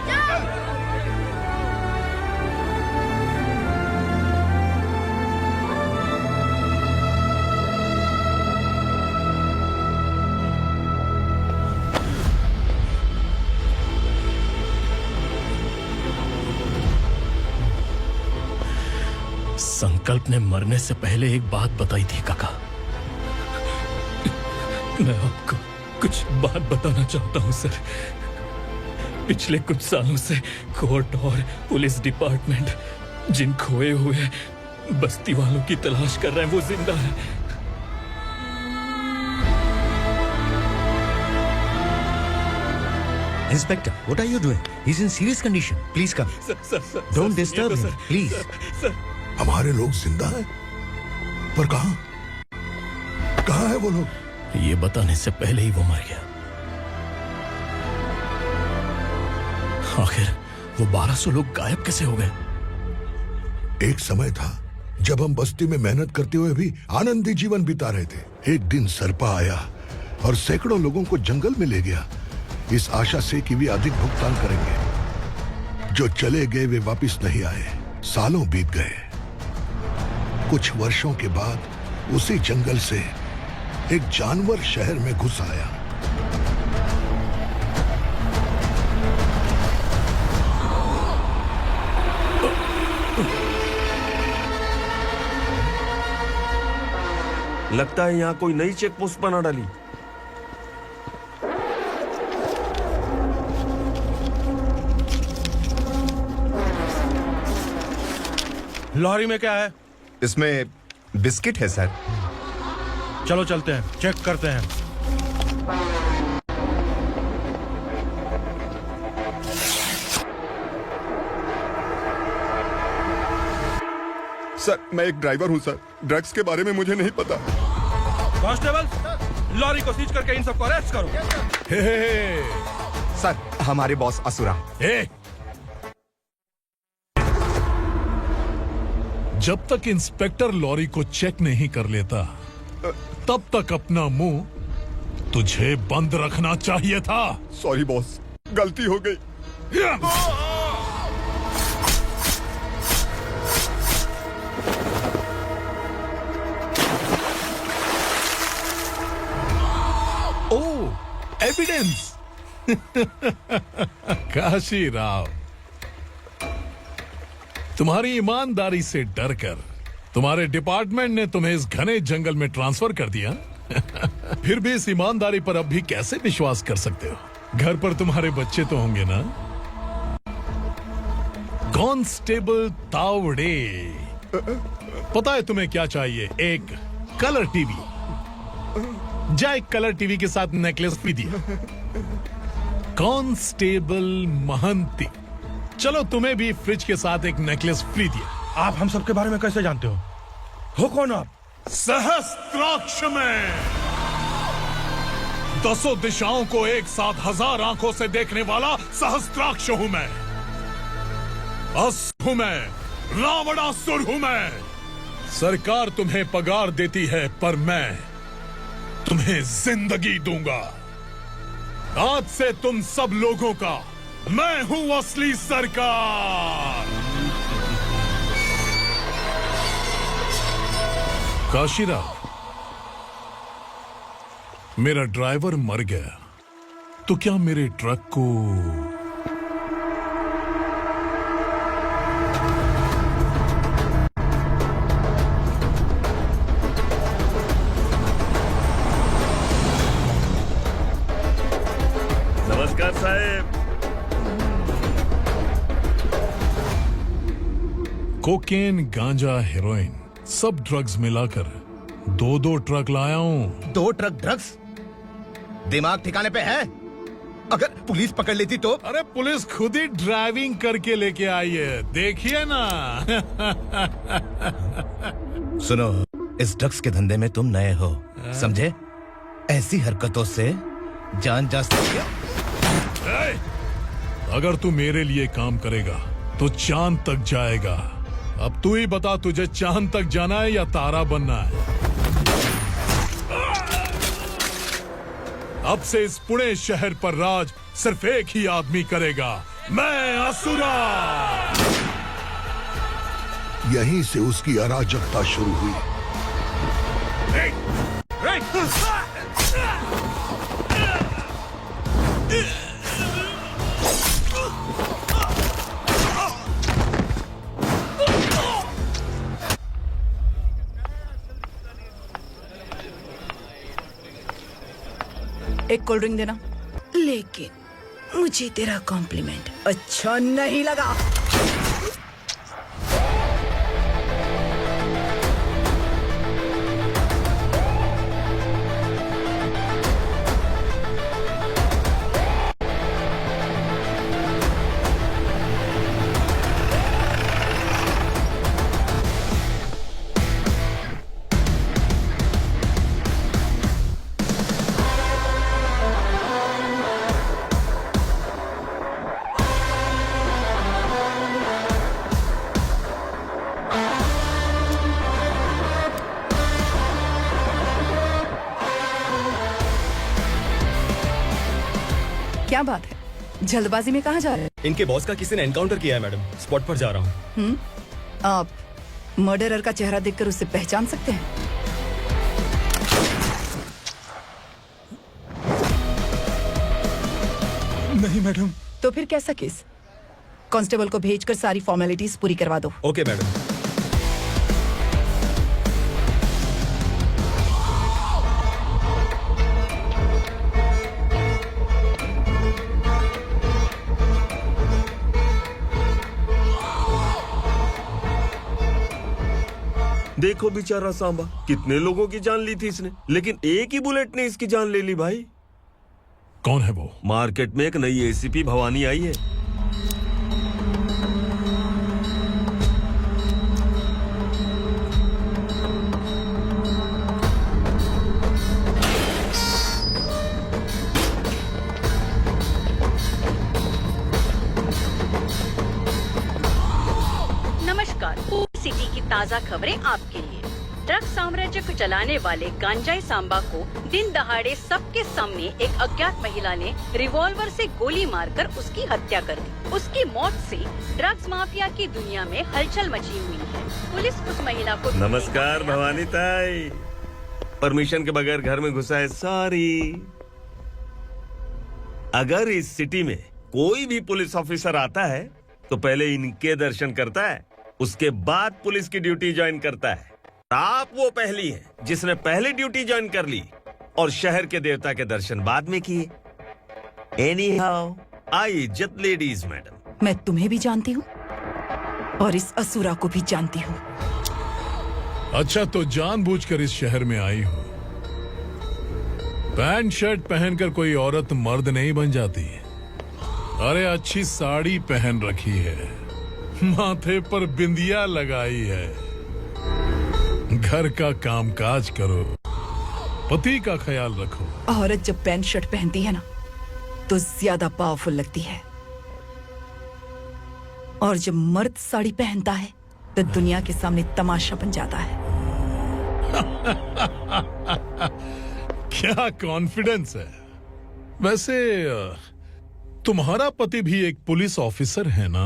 C: संकल्प ने मरने से पहले एक बात बताई थी काका। मैं आपको कुछ बात बताना चाहता हूं सर। पिछले कुछ सालों से कोर्ट और पुलिस डिपार्टमेंट जिन खोए हुए बस्ती वालों की तलाश कर रहे हैं वो जिंदा है।
U: Inspector, what are you doing? He's in serious condition. Please come. Don't disturb him, please.
H: हमारे लोग जिंदा हैं? पर कहां? कहां है वो लोग?
C: ये बताने से पहले ही वो मर गया। आखिर वो 1200 लोग गायब कैसे हो गए?
H: एक समय था जब हम बस्ती में मेहनत करते हुए भी आनंदी जीवन बिता रहे थे। एक दिन सरपा आया और सैकड़ों लोगों को जंगल में ले गया, इस आशा से कि वे अधिक भुगतान करेंगे। जो चले गए वे वापस नहीं आए। सालों बीत गए। कुछ वर्षों के बाद उसी जंगल से एक जानवर शहर में घुस आया।
M: लगता है यहाँ कोई नई चेक पोस्ट बना डाली।
K: लॉरी में क्या है?
U: इसमें बिस्किट है सर।
K: चलो चलते हैं, चेक करते हैं।
D: सर, मैं एक ड्राइवर हूं सर। ड्रग्स के बारे में मुझे नहीं पता।
K: कांस्टेबल, लॉरी को सीज करके इन सबको अरेस्ट करो।
G: सर, हमारे बॉस असुरा।
V: जब तक इंस्पेक्टर लॉरी को चेक नहीं कर लेता तब तक अपना मुंह तुझे बंद रखना चाहिए था।
D: सॉरी बॉस, गलती हो गई।
V: एविडेंस। काशी राव, तुम्हारी ईमानदारी से डरकर तुम्हारे डिपार्टमेंट ने तुम्हें इस घने जंगल में ट्रांसफर कर दिया। फिर भी इस ईमानदारी पर अब भी कैसे विश्वास कर सकते हो? घर पर तुम्हारे बच्चे तो होंगे ना? कांस्टेबल तावड़े, पता है तुम्हें क्या चाहिए? एक कलर टीवी। जा एक कलर टीवी के साथ नेकलेस भी दिया। कांस्टेबल महंती, चलो तुम्हें भी फ्रिज के साथ एक नेकलेस फ्री दिया।
C: आप हम सबके बारे में कैसे जानते हो कौन आप?
V: सहस्त्राक्ष में 10 दिशाओं को एक साथ 1000 आंखों से देखने वाला सहस्त्राक्ष हूं मैं। असुर हूं मैं, रावणासुर हूं मैं। सरकार तुम्हें पगार देती है, पर मैं तुम्हें जिंदगी दूंगा। आज से तुम सब लोगों का मैं हूं असली सरकार। काशीराव, मेरा ड्राइवर मर गया तो क्या मेरे ट्रक को
M: नमस्कार साहब।
V: कोकेन, गांजा, हेरोइन, सब ड्रग्स मिलाकर 2 ट्रक लाया हूं।
I: 2 ट्रक ड्रग्स? दिमाग ठिकाने पे है? अगर पुलिस पकड़ लेती तो?
V: अरे पुलिस खुद ही ड्राइविंग करके लेके आई है, देखिए ना।
I: सुनो, इस ड्रग्स के धंधे में तुम नए हो, समझे? ऐसी हरकतों से जान जा सकती है।
V: अगर तू मेरे लिए काम करेगा तो चांद तक जाएगा। अब तू ही बता, तुझे चांद तक जाना है या तारा बनना है? अब से इस पुणे शहर पर राज सिर्फ एक ही आदमी करेगा, मैं असुरा।
H: यहीं से उसकी अराजकता शुरू हुई।
F: एक कोल्ड ड्रिंक देना। लेकिन मुझे तेरा कॉम्प्लीमेंट अच्छा नहीं लगा। क्या बात है, जल्दबाजी में कहाँ जा रहे हैं?
D: इनके बॉस का किसी ने एनकाउंटर किया है मैडम, स्पॉट पर जा रहा हूँ।
F: आप मर्डरर का चेहरा देखकर उसे पहचान सकते हैं?
D: नहीं मैडम।
F: तो फिर कैसा केस? कांस्टेबल को भेजकर सारी फॉर्मेलिटीज पूरी करवा दो।
D: Okay madam.
M: देखो बेचारा सांबा, कितने लोगों की जान ली थी इसने, लेकिन एक ही बुलेट ने इसकी जान ले ली भाई।
V: कौन है वो?
M: मार्केट में एक नई एसीपी भवानी आई है।
F: नमस्कार, सिटी की ताज़ा खबरें आपके लिए। ड्रग साम्राज्य को चलाने वाले गांजाई सांबा को दिन दहाड़े सबके सामने एक अज्ञात महिला ने रिवॉल्वर से गोली मारकर उसकी हत्या कर दी। उसकी मौत से ड्रग्स माफिया की दुनिया में हलचल मची हुई है। पुलिस उस महिला को
M: नमस्कार भवानी ताई, परमिशन के बगैर घर में घुसा है, सॉरी। अगर इस सिटी में कोई भी पुलिस ऑफिसर आता है तो पहले इनके दर्शन करता है, उसके बाद पुलिस की ड्यूटी ज्वाइन करता है। आप वो पहली हैं जिसने पहले ड्यूटी ज्वाइन कर ली और शहर के देवता के दर्शन बाद में किए। एनीहाउ, आई इज्जत लेडीज मैडम।
A: मैं तुम्हें भी जानती हूँ और इस असुरा को भी जानती हूँ।
V: अच्छा, तो जानबूझकर इस शहर में आई हो। पैंट शर्ट पहनकर कोई औरत मर्द नहीं बन जाती। अरे अच्छी साड़ी पहन रखी है, माथे पर बिंदिया लगाई है, घर का कामकाज करो, पति का ख्याल रखो।
A: औरत जब पैंट शर्ट पहनती है ना तो ज्यादा पावरफुल लगती है, और जब मर्द साड़ी पहनता है तो दुनिया के सामने तमाशा बन जाता है।
V: क्या कॉन्फिडेंस है। वैसे तुम्हारा पति भी एक पुलिस ऑफिसर है ना?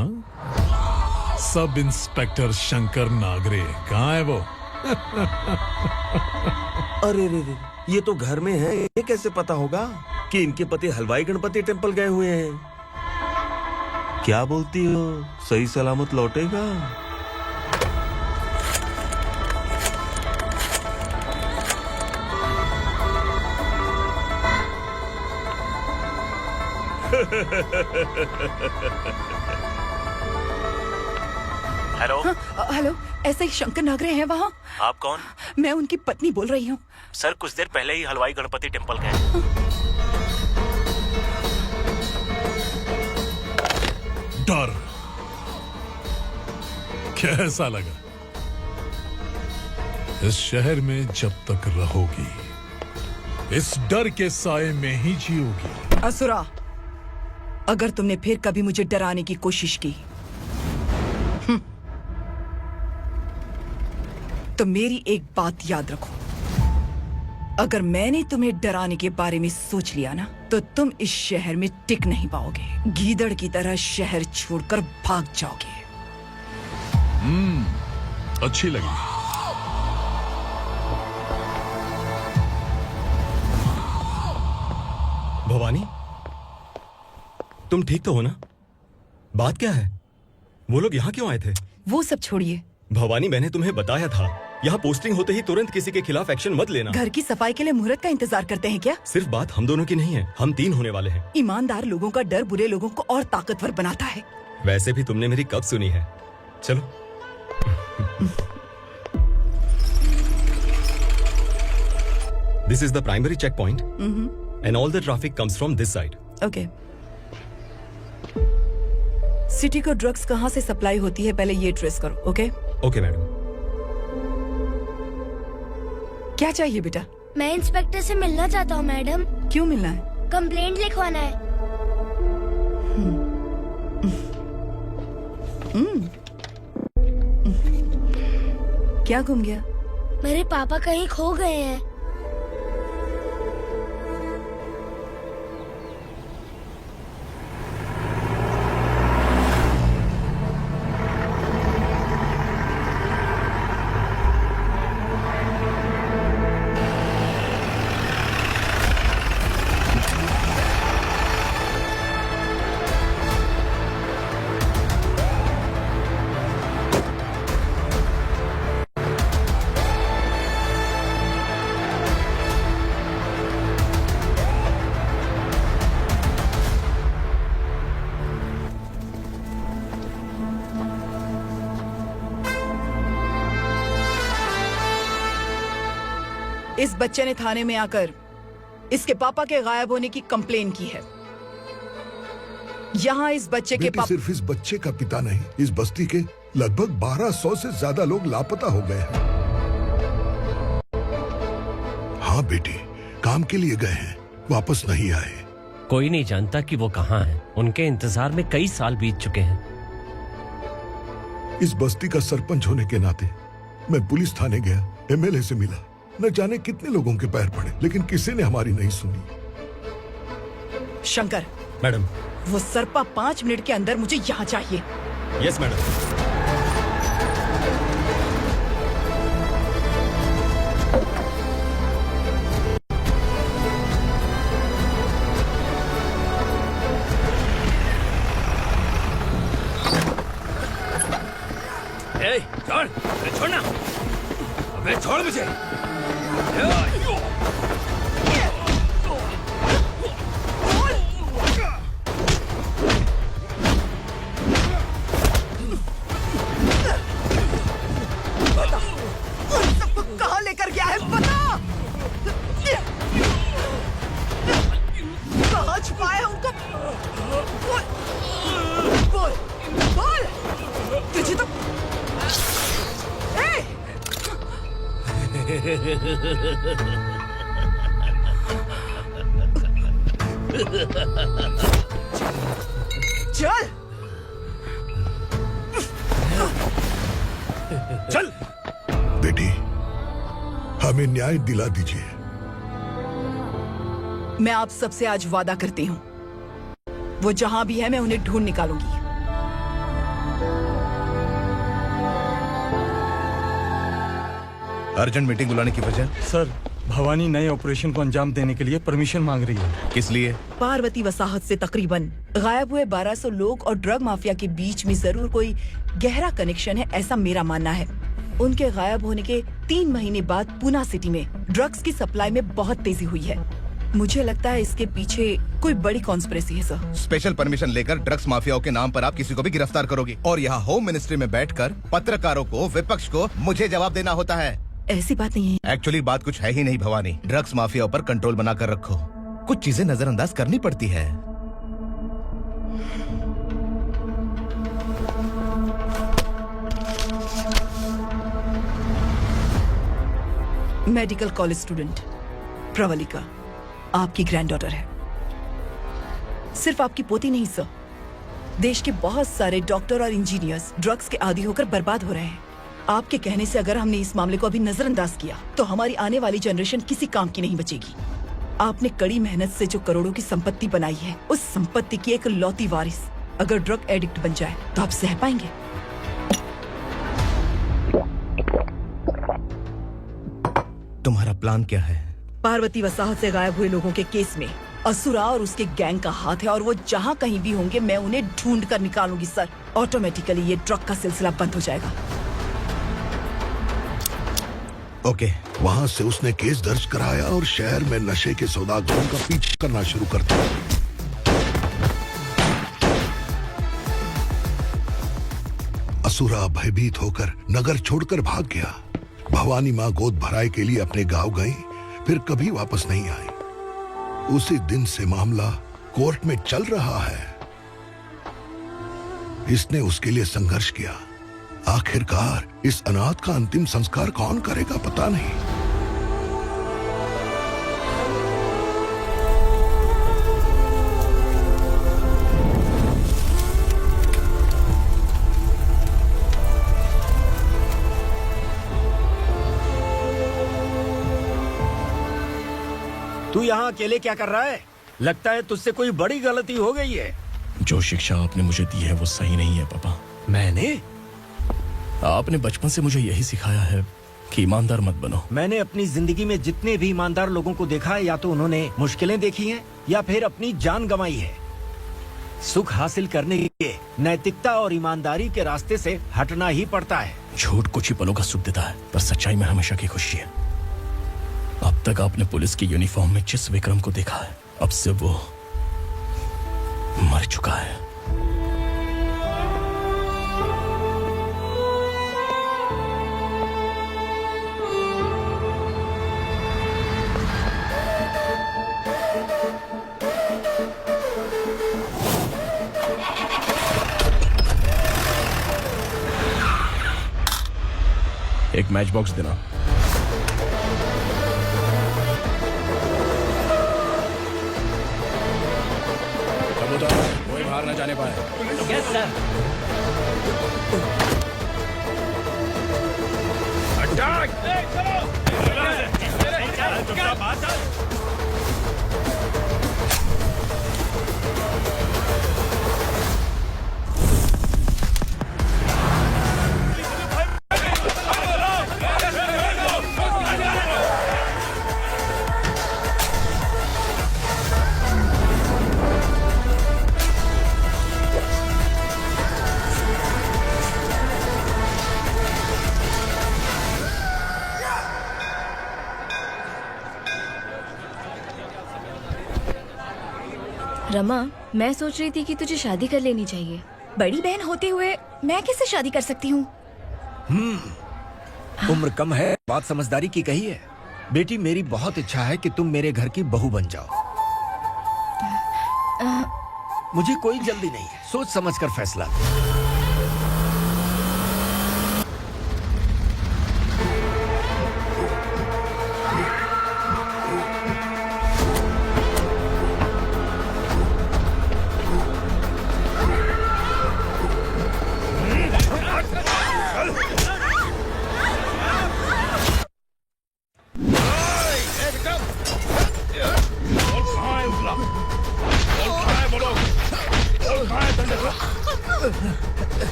V: सब इंस्पेक्टर शंकर नागरे, कहाँ है वो?
M: अरे रे रे, ये तो घर में है, ये कैसे पता होगा कि इनके पति हलवाई गणपति टेम्पल गए हुए हैं? क्या बोलती हो, सही सलामत लौटेगा?
A: हेलो। हेलो, ऐसे ही शंकर नागरे हैं वहाँ?
J: आप कौन?
A: मैं उनकी पत्नी बोल रही हूँ।
J: सर कुछ देर पहले ही हलवाई गणपति टेम्पल गए।
V: डर कैसा लगा? इस शहर में जब तक रहोगी इस डर के साए में ही जियोगी।
A: असुरा, अगर तुमने फिर कभी मुझे डराने की कोशिश की तो मेरी एक बात याद रखो, अगर मैंने तुम्हें डराने के बारे में सोच लिया ना तो तुम इस शहर में टिक नहीं पाओगे। गीदड़ की तरह शहर छोड़कर भाग जाओगे।
V: अच्छी लगी।
Q: भवानी, तुम ठीक तो हो ना? बात क्या है? वो लोग यहाँ क्यों आए थे?
A: वो सब छोड़िए
Q: भवानी, मैंने तुम्हें बताया था यहाँ पोस्टिंग होते ही तुरंत किसी के खिलाफ एक्शन मत लेना।
A: घर की सफाई के लिए मुहूर्त का इंतजार करते हैं क्या?
Q: सिर्फ बात हम दोनों की नहीं है, हम 3 होने वाले हैं।
A: ईमानदार लोगों का डर बुरे लोगों को और ताकतवर बनाता है।
Q: वैसे भी तुमने मेरी कब सुनी है। चलो। This is the primary checkpoint, and all the traffic comes from this side.
A: Okay. City को ड्रग्स कहाँ से सप्लाई होती है पहले ये ट्रेस करो। ओके?
Q: Okay madam.
A: क्या चाहिए बेटा?
N: मैं इंस्पेक्टर से मिलना चाहता हूँ मैडम।
A: क्यों मिलना है?
N: कंप्लेंट लिखवाना है।
A: क्या गुम गया?
N: मेरे पापा कहीं खो गए हैं।
A: इस बच्चे ने थाने में आकर इसके पापा के गायब होने की कंप्लेन की है। यहाँ इस बच्चे के पापा
H: सिर्फ इस बच्चे का पिता नहीं, इस बस्ती के लगभग 1200 से ज्यादा लोग लापता हो गए हैं। हाँ बेटी, काम के लिए गए हैं, वापस नहीं आए।
J: कोई नहीं जानता कि वो कहाँ हैं। उनके इंतजार में कई साल बीत चुके हैं।
H: इस बस्ती का सरपंच होने के नाते मैं पुलिस थाने गया, एमएलए से मिला, न जाने कितने लोगों के पैर पड़े, लेकिन किसी ने हमारी नहीं सुनी।
A: शंकर।
Q: मैडम।
A: वो सरपा 5 मिनट के अंदर मुझे यहाँ चाहिए।
Q: Yes madam.
C: ए, छोड़, अरे छोड़ना, अबे छोड़ मुझे।
A: कहाँ लेकर गया है बता। कहाँ छुपाया उनको? बोल, बोल, तुझे तो चल
H: चल बेटी, हमें न्याय दिला दीजिए।
A: मैं आप सबसे आज वादा करती हूँ, वो जहां भी है मैं उन्हें ढूंढ निकालूंगी।
I: अर्जेंट मीटिंग बुलाने की वजह?
K: सर, भवानी नए ऑपरेशन को अंजाम देने के लिए परमिशन मांग रही है।
I: किस लिए?
A: पार्वती वसाहत से तकरीबन गायब हुए 1200 लोग और ड्रग माफिया के बीच में जरूर कोई गहरा कनेक्शन है, ऐसा मेरा मानना है। उनके गायब होने के 3 महीने बाद पूना सिटी में ड्रग्स की सप्लाई में बहुत तेजी हुई है। मुझे लगता है इसके पीछे कोई बड़ी कॉन्स्पिरेसी है सर।
I: स्पेशल परमिशन लेकर ड्रग्स माफियाओं के नाम पर आप किसी को भी गिरफ्तार करोगे और यहाँ होम मिनिस्ट्री में बैठकर पत्रकारों को, विपक्ष को मुझे जवाब देना होता है।
A: ऐसी बात नहीं है।
I: एक्चुअली बात कुछ है ही नहीं भवानी। ड्रग्स माफियाओं पर कंट्रोल बनाकर रखो, कुछ चीजें नजरअंदाज करनी पड़ती है।
A: मेडिकल कॉलेज स्टूडेंट प्रवलिका आपकी ग्रैंडडॉटर है। सिर्फ आपकी पोती नहीं सर, देश के बहुत सारे डॉक्टर और इंजीनियर्स ड्रग्स के आदी होकर बर्बाद हो रहे हैं। आपके कहने से अगर हमने इस मामले को अभी नजरअंदाज किया तो हमारी आने वाली जनरेशन किसी काम की नहीं बचेगी। आपने कड़ी मेहनत से जो करोड़ों की संपत्ति बनाई है, उस संपत्ति की एक लौती वारिस अगर ड्रग एडिक्ट बन जाए तो आप सह पाएंगे?
I: तुम्हारा प्लान क्या है?
A: पार्वती वसाहत से गायब हुए लोगों के केस में असुरा और उसके गैंग का हाथ है और वो जहाँ कहीं भी होंगे मैं उन्हें ढूंढ कर निकालूंगी सर। ऑटोमेटिकली ये ड्रग का सिलसिला बंद हो जाएगा।
I: ओके।
H: वहाँ से उसने केस दर्ज कराया और शहर में नशे के सौदागरों का पीछा करना शुरू कर दिया। असुरा भयभीत होकर नगर छोड़कर भाग गया। भवानी माँ गोद भराई के लिए अपने गांव गई, फिर कभी वापस नहीं आई। उसी दिन से मामला कोर्ट में चल रहा है। इसने उसके लिए संघर्ष किया। आखिरकार इस अनाथ का अंतिम संस्कार कौन करेगा पता नहीं।
L: तू यहाँ अकेले क्या कर रहा है? लगता है तुझसे कोई बड़ी गलती हो गई है।
C: जो शिक्षा आपने मुझे दी है वो सही नहीं है पापा।
L: मैंने?
C: आपने बचपन से मुझे यही सिखाया है कि ईमानदार मत बनो।
L: मैंने अपनी जिंदगी में जितने भी ईमानदार लोगों को देखा है, या तो उन्होंने मुश्किलें देखी हैं या फिर अपनी जान गंवाई है। सुख हासिल करने के लिए नैतिकता और ईमानदारी के रास्ते से हटना ही पड़ता है।
C: झूठ कुछ ही पलों का सुख देता है, पर सच्चाई में हमेशा की खुशी है। अब तक आपने पुलिस की यूनिफॉर्म में जिस विक्रम को देखा है, अब से वो मर चुका है। एक मैच बॉक्स देना। कोई बाहर न जाने पाए।
P: Yes sir.
C: अटैक!
E: रमा, मैं सोच रही थी कि तुझे शादी कर लेनी चाहिए।
A: बड़ी बहन होते हुए मैं कैसे शादी कर सकती हूँ?
L: उम्र कम है, बात समझदारी की कही है। बेटी, मेरी बहुत इच्छा है कि तुम मेरे घर की बहू बन जाओ। मुझे कोई जल्दी नहीं है, सोच समझ कर फैसला लो।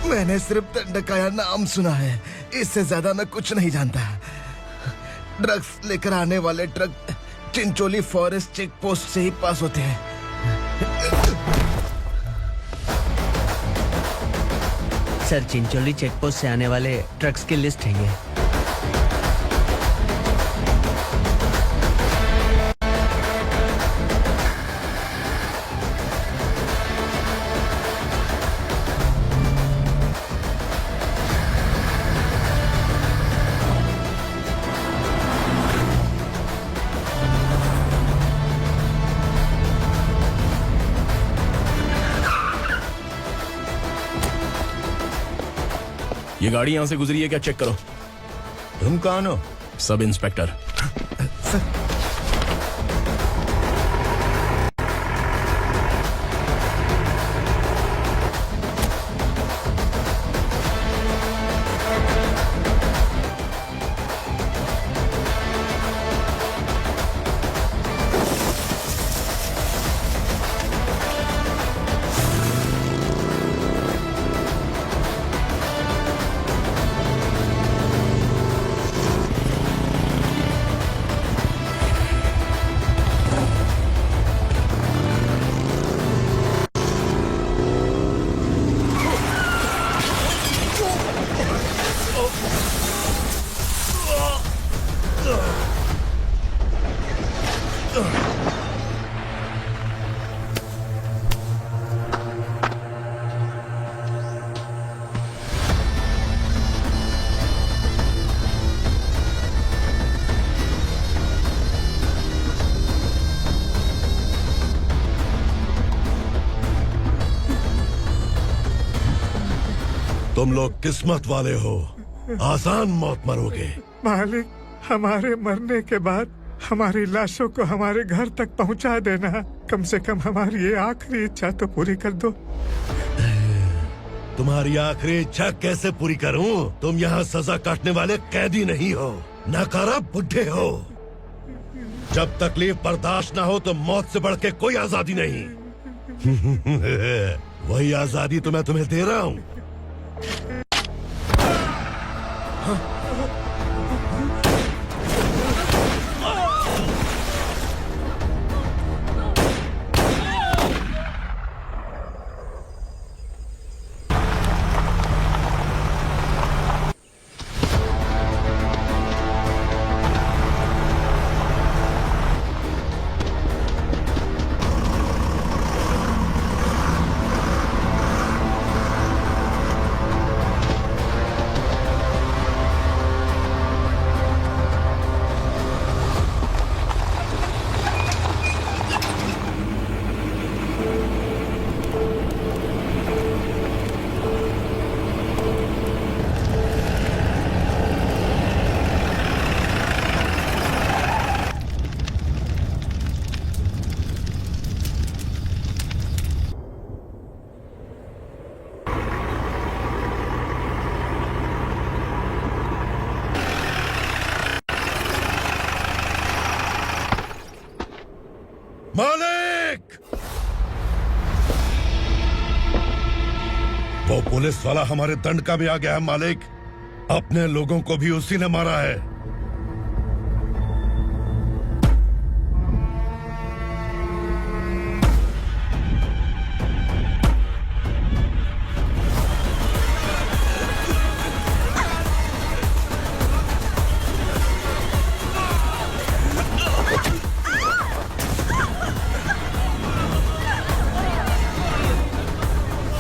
I: मैंने सिर्फ दंडकाया नाम सुना है, इससे ज्यादा मैं कुछ नहीं जानता। ड्रग्स लेकर आने वाले truck Chincholi forest check post से ही पास होते हैं।
P: सर, चिंचोली चेक पोस्ट से आने वाले ट्रक्स की लिस्ट है ये।
C: ये गाड़ी यहाँ से गुजरी है क्या? चेक करो।
U: तुम कौन हो?
C: Sub inspector.
B: तुम लोग किस्मत वाले हो, आसान मौत मरोगे।
R: मालिक, हमारे मरने के बाद हमारी लाशों को हमारे घर तक पहुंचा देना। कम से कम हमारी ये आखिरी इच्छा तो पूरी कर दो।
B: तुम्हारी आखिरी इच्छा कैसे पूरी करूं? तुम यहाँ सजा काटने वाले कैदी नहीं हो, नकारा बुढ़े हो। जब तकलीफ बर्दाश्त ना हो तो मौत से बढ़ के कोई आजादी नहीं। वही आजादी तो मैं तुम्हें दे रहा हूँ। मालिक! वो पुलिस वाला हमारे दंड का भी आ गया है मालिक। अपने लोगों को भी उसी ने मारा है।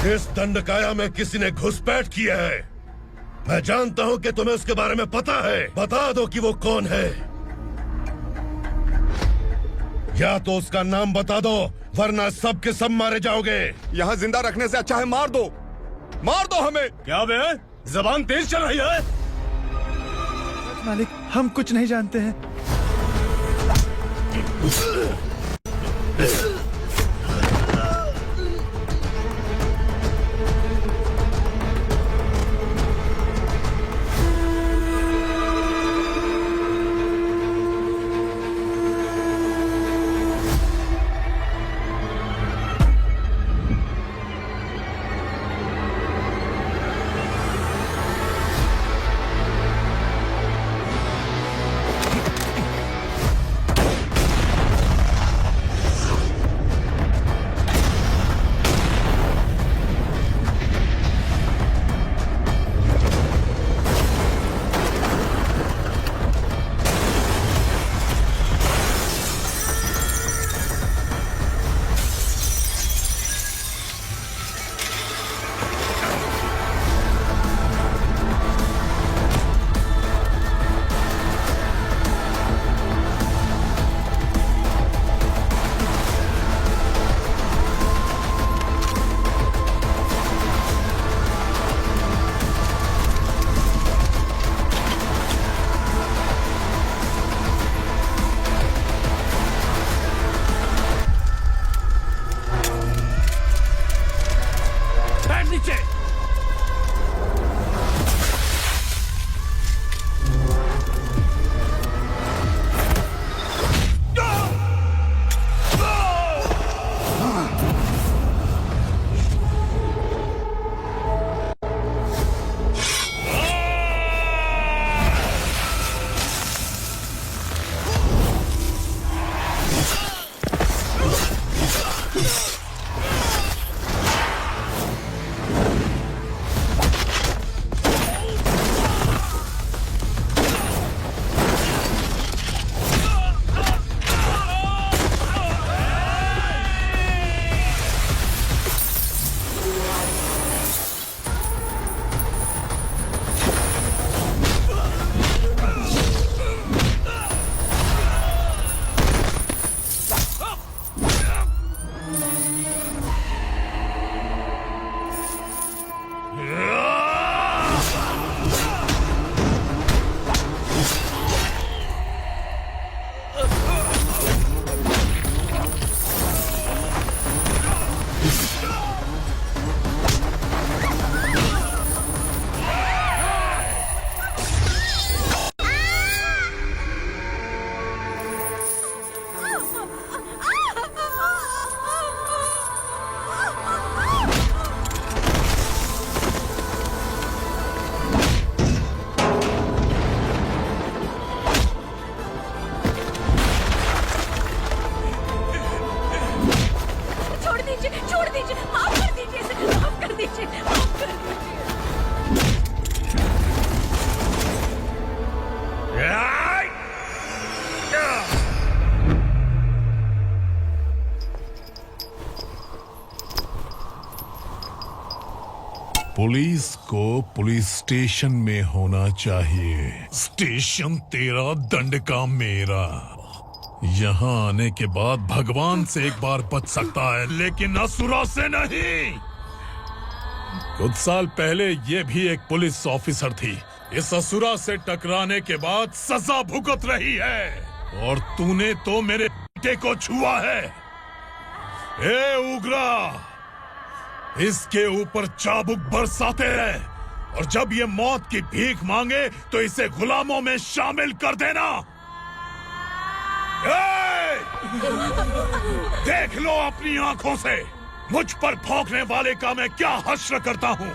B: इस दंडकाया में किसी ने घुसपैठ किया है। मैं जानता हूं कि तुम्हें उसके बारे में पता है। बता दो कि वो कौन है, या तो उसका नाम बता दो, वरना सब के सब मारे जाओगे।
D: यहाँ जिंदा रखने से अच्छा है मार दो हमें। क्या बे, जबान तेज चल रही है?
S: मालिक, हम कुछ नहीं जानते हैं।
V: पुलिस को पुलिस स्टेशन में होना चाहिए। स्टेशन तेरा, दंड का मेरा। यहाँ आने के बाद भगवान से एक बार बच सकता है, लेकिन असुरा से नहीं। कुछ साल पहले ये भी एक पुलिस ऑफिसर थी। इस असुरा से टकराने के बाद सजा भुगत रही है, और तूने तो मेरे बेटे को छुआ है। ए उग्रा, इसके ऊपर चाबुक बरसाते हैं, और जब ये मौत की भीख मांगे तो इसे गुलामों में शामिल कर देना। देख लो अपनी आंखों से मुझ पर भौंकने वाले का मैं क्या हश्र करता हूँ।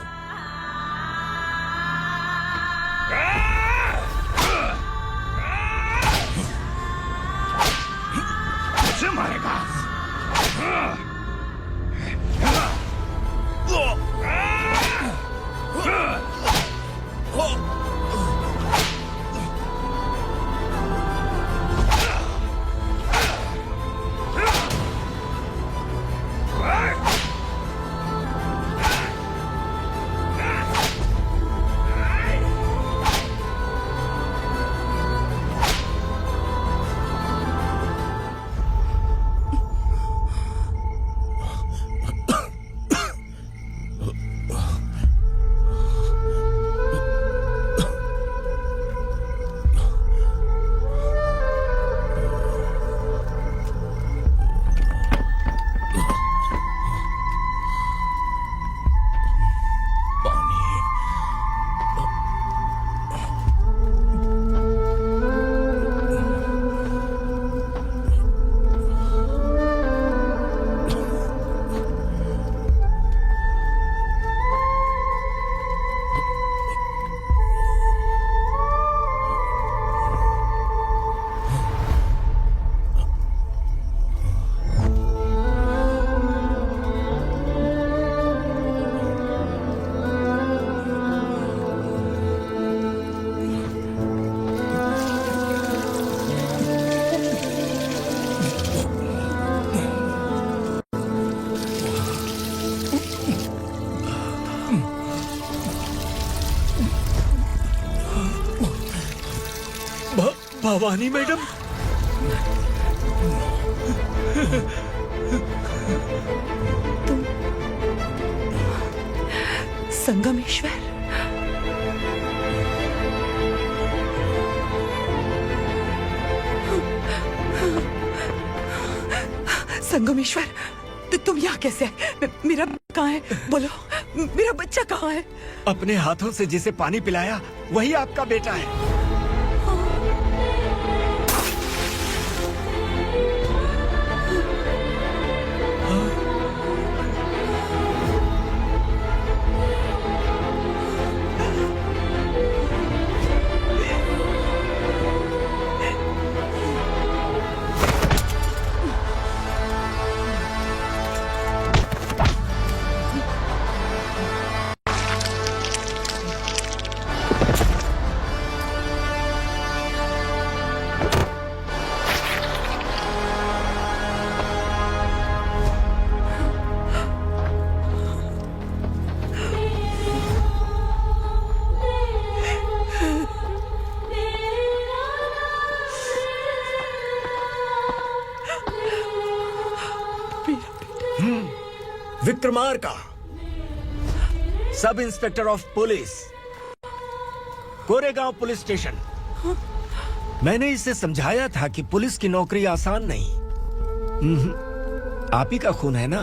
V: मुझे मारेगा।
L: भवानी मैडम,
A: संगमेश्वर, संगमेश्वर, तो तुम यहाँ कैसे आए? मेरा कहाँ है? बोलो, मेरा बच्चा कहाँ है?
L: अपने हाथों से जिसे पानी पिलाया वही आपका बेटा है। Vikramarka, sub inspector of police, Koregaon police station. मैंने इसे समझाया था कि पुलिस की नौकरी आसान नहीं। आप ही का खून है ना।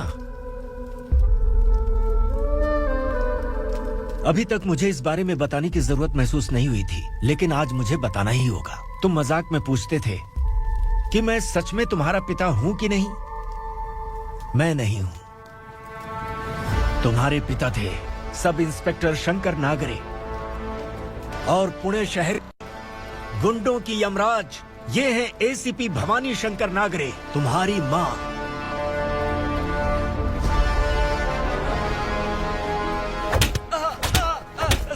L: अभी तक मुझे इस बारे में बताने की जरूरत महसूस नहीं हुई थी, लेकिन आज मुझे बताना ही होगा। तुम मजाक में पूछते थे कि मैं सच में तुम्हारा पिता हूं कि नहीं। मैं नहीं हूं। तुम्हारे पिता थे सब इंस्पेक्टर शंकर नागरे, और पुणे शहर गुंडों की यमराज ये है एसीपी भवानी शंकर नागरे, तुम्हारी मां।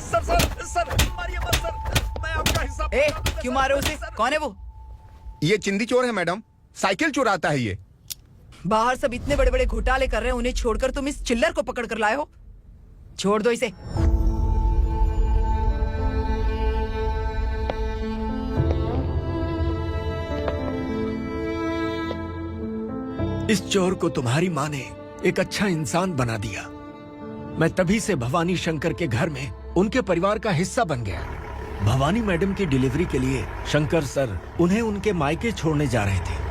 L: सर, मारिए मत सर, मैं आपका हिस्सा।
A: क्यों मारे उसे? कौन है वो?
G: ये चिंदी चोर है मैडम, साइकिल चुराता है ये।
A: बाहर सब इतने बड़े बड़े घोटाले कर रहे हैं, उन्हें छोड़कर तुम इस चिल्लर को पकड़ कर लाए हो। छोड़ दो इसे।
L: इस चोर को तुम्हारी माँ ने एक अच्छा इंसान बना दिया। मैं तभी से भवानी शंकर के घर में उनके परिवार का हिस्सा बन गया। भवानी मैडम की डिलीवरी के लिए शंकर सर उन्हें उनके मायके छोड़ने जा रहे थे।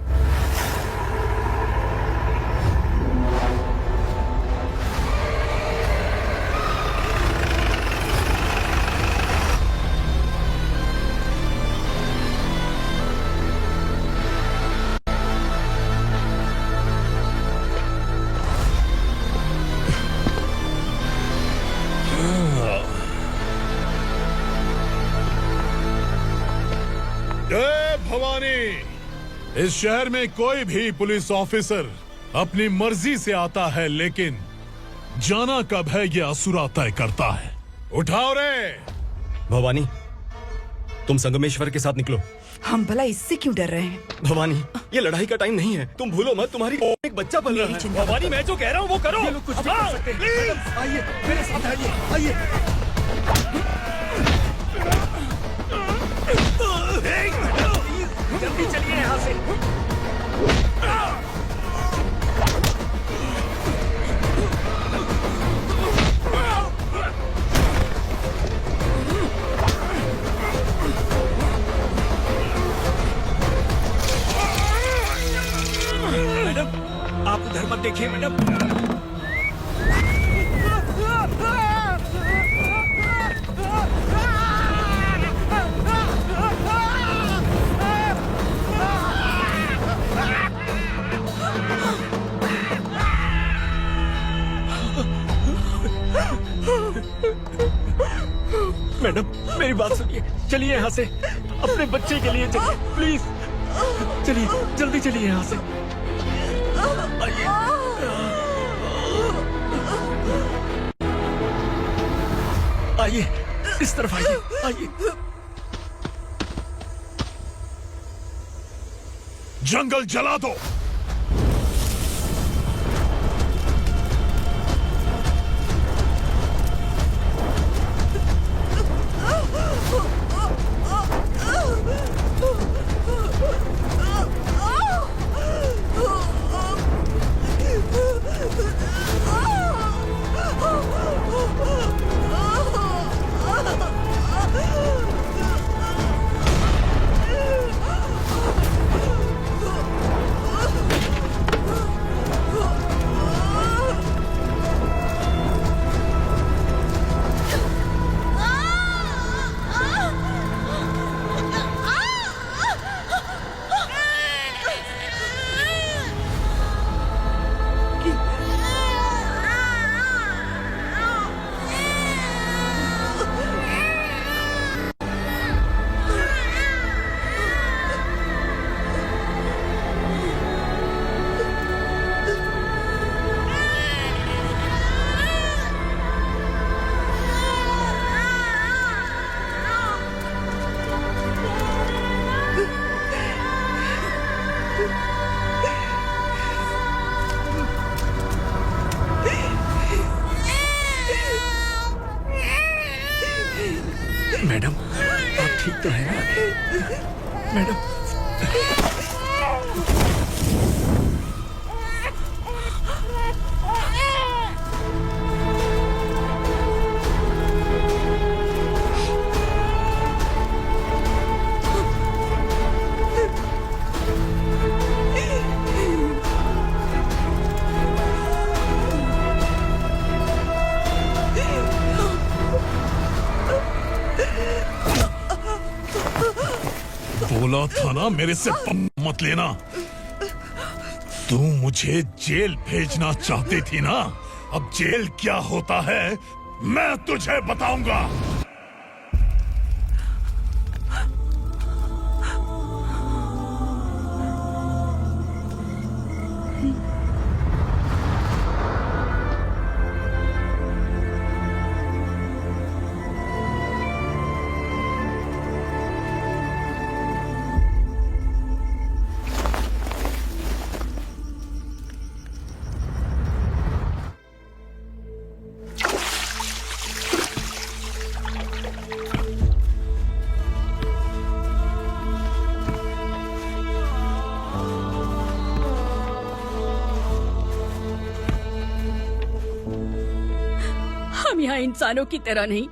V: जय भवानी। इस शहर में कोई भी पुलिस ऑफिसर अपनी मर्जी से आता है, लेकिन जाना कब है ये असुरा तय करता है। उठाओ रे।
Q: भवानी, तुम संगमेश्वर के साथ निकलो।
A: हम भला इससे क्यों डर रहे हैं?
Q: भवानी, ये लड़ाई का टाइम नहीं है। तुम भूलो मत, तुम्हारी एक बच्चा पल रहा है। भवानी, मैं जो कह रहा हूँ वो करो।
L: ये लोग कुछ भी कर सकते हैं। आइए मेरे साथ, आइए। जल्दी चलिए यहाँ से। मैडम, आप उधर मत देखिए मैडम। मैडम, मेरी बात सुनिए। चलिए यहाँ से, अपने बच्चे के लिए चलिए प्लीज। चलिए, जल्दी चलिए यहाँ से। आइए। आइए, इस तरफ आइए, आइए।
V: जंगल जला दो। मैडम आप ठीक तो है ना मैडम? बोला था ना मेरे से मत लेना। तू मुझे जेल भेजना चाहती थी ना, अब जेल क्या होता है मैं तुझे बताऊंगा।
F: हम यहाँ इंसानों की तरह नहीं,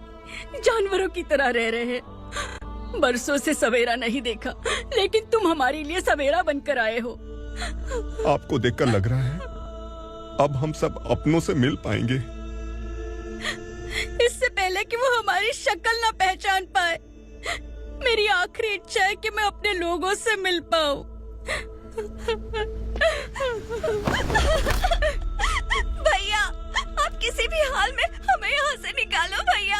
F: जानवरों की तरह रह रहे हैं। बरसों से सवेरा नहीं देखा, लेकिन तुम हमारे लिए सवेरा बनकर आए हो।
O: आपको देखकर लग रहा है अब हम सब अपनों से मिल पाएंगे।
F: इससे पहले कि वो हमारी शक्ल ना पहचान पाए, मेरी आखिरी इच्छा है कि मैं अपने लोगों से मिल पाऊं। भैया, आप किसी भी हाल में हमें यहाँ से निकालो भैया।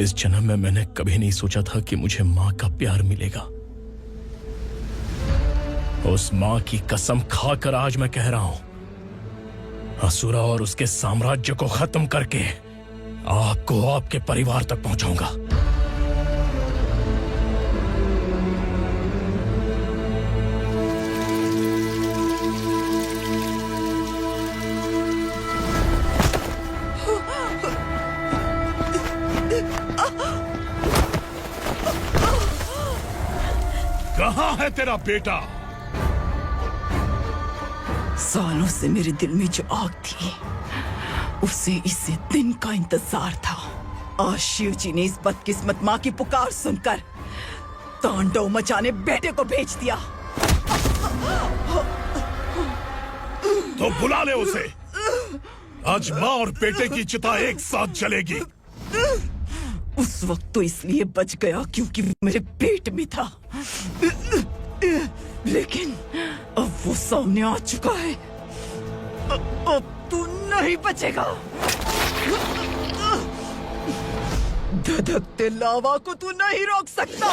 C: इस जन्म में मैंने कभी नहीं सोचा था कि मुझे माँ का प्यार मिलेगा। उस माँ की कसम खाकर आज मैं कह रहा हूं, असुरा और उसके साम्राज्य को खत्म करके आपको आपके परिवार तक पहुंचाऊंगा।
V: कहाँ है तेरा बेटा?
A: सालों से मेरे दिल में जो आग थी, उसे इसी दिन का इंतजार था। आज शिव जी ने इस बदकिस्मत माँ की पुकार सुनकर तांडव मचाने बेटे को भेज दिया।
V: तो बुला ले उसे। आज माँ और बेटे की चिता एक साथ जलेगी।
A: उस वक्त तो इसलिए बच गया क्योंकि मेरे पेट में था, लेकिन अब वो सामने आ चुका है। अब तू नहीं बचेगा। धधकते लावा को तू नहीं रोक सकता।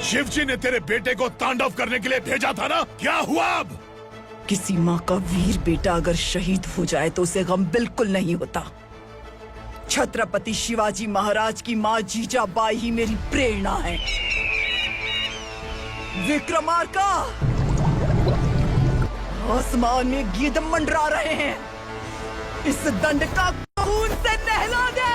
V: शिवजी ने तेरे बेटे को तांडव करने के लिए भेजा था ना, क्या हुआ अब?
A: किसी माँ का वीर बेटा अगर शहीद हो जाए तो उसे गम बिल्कुल नहीं होता। छत्रपति शिवाजी महाराज की माँ जीजाबाई ही मेरी प्रेरणा है। विक्रमार्का, आसमान में गीत मंडरा रहे हैं, इस दंड का खून से नहला दे।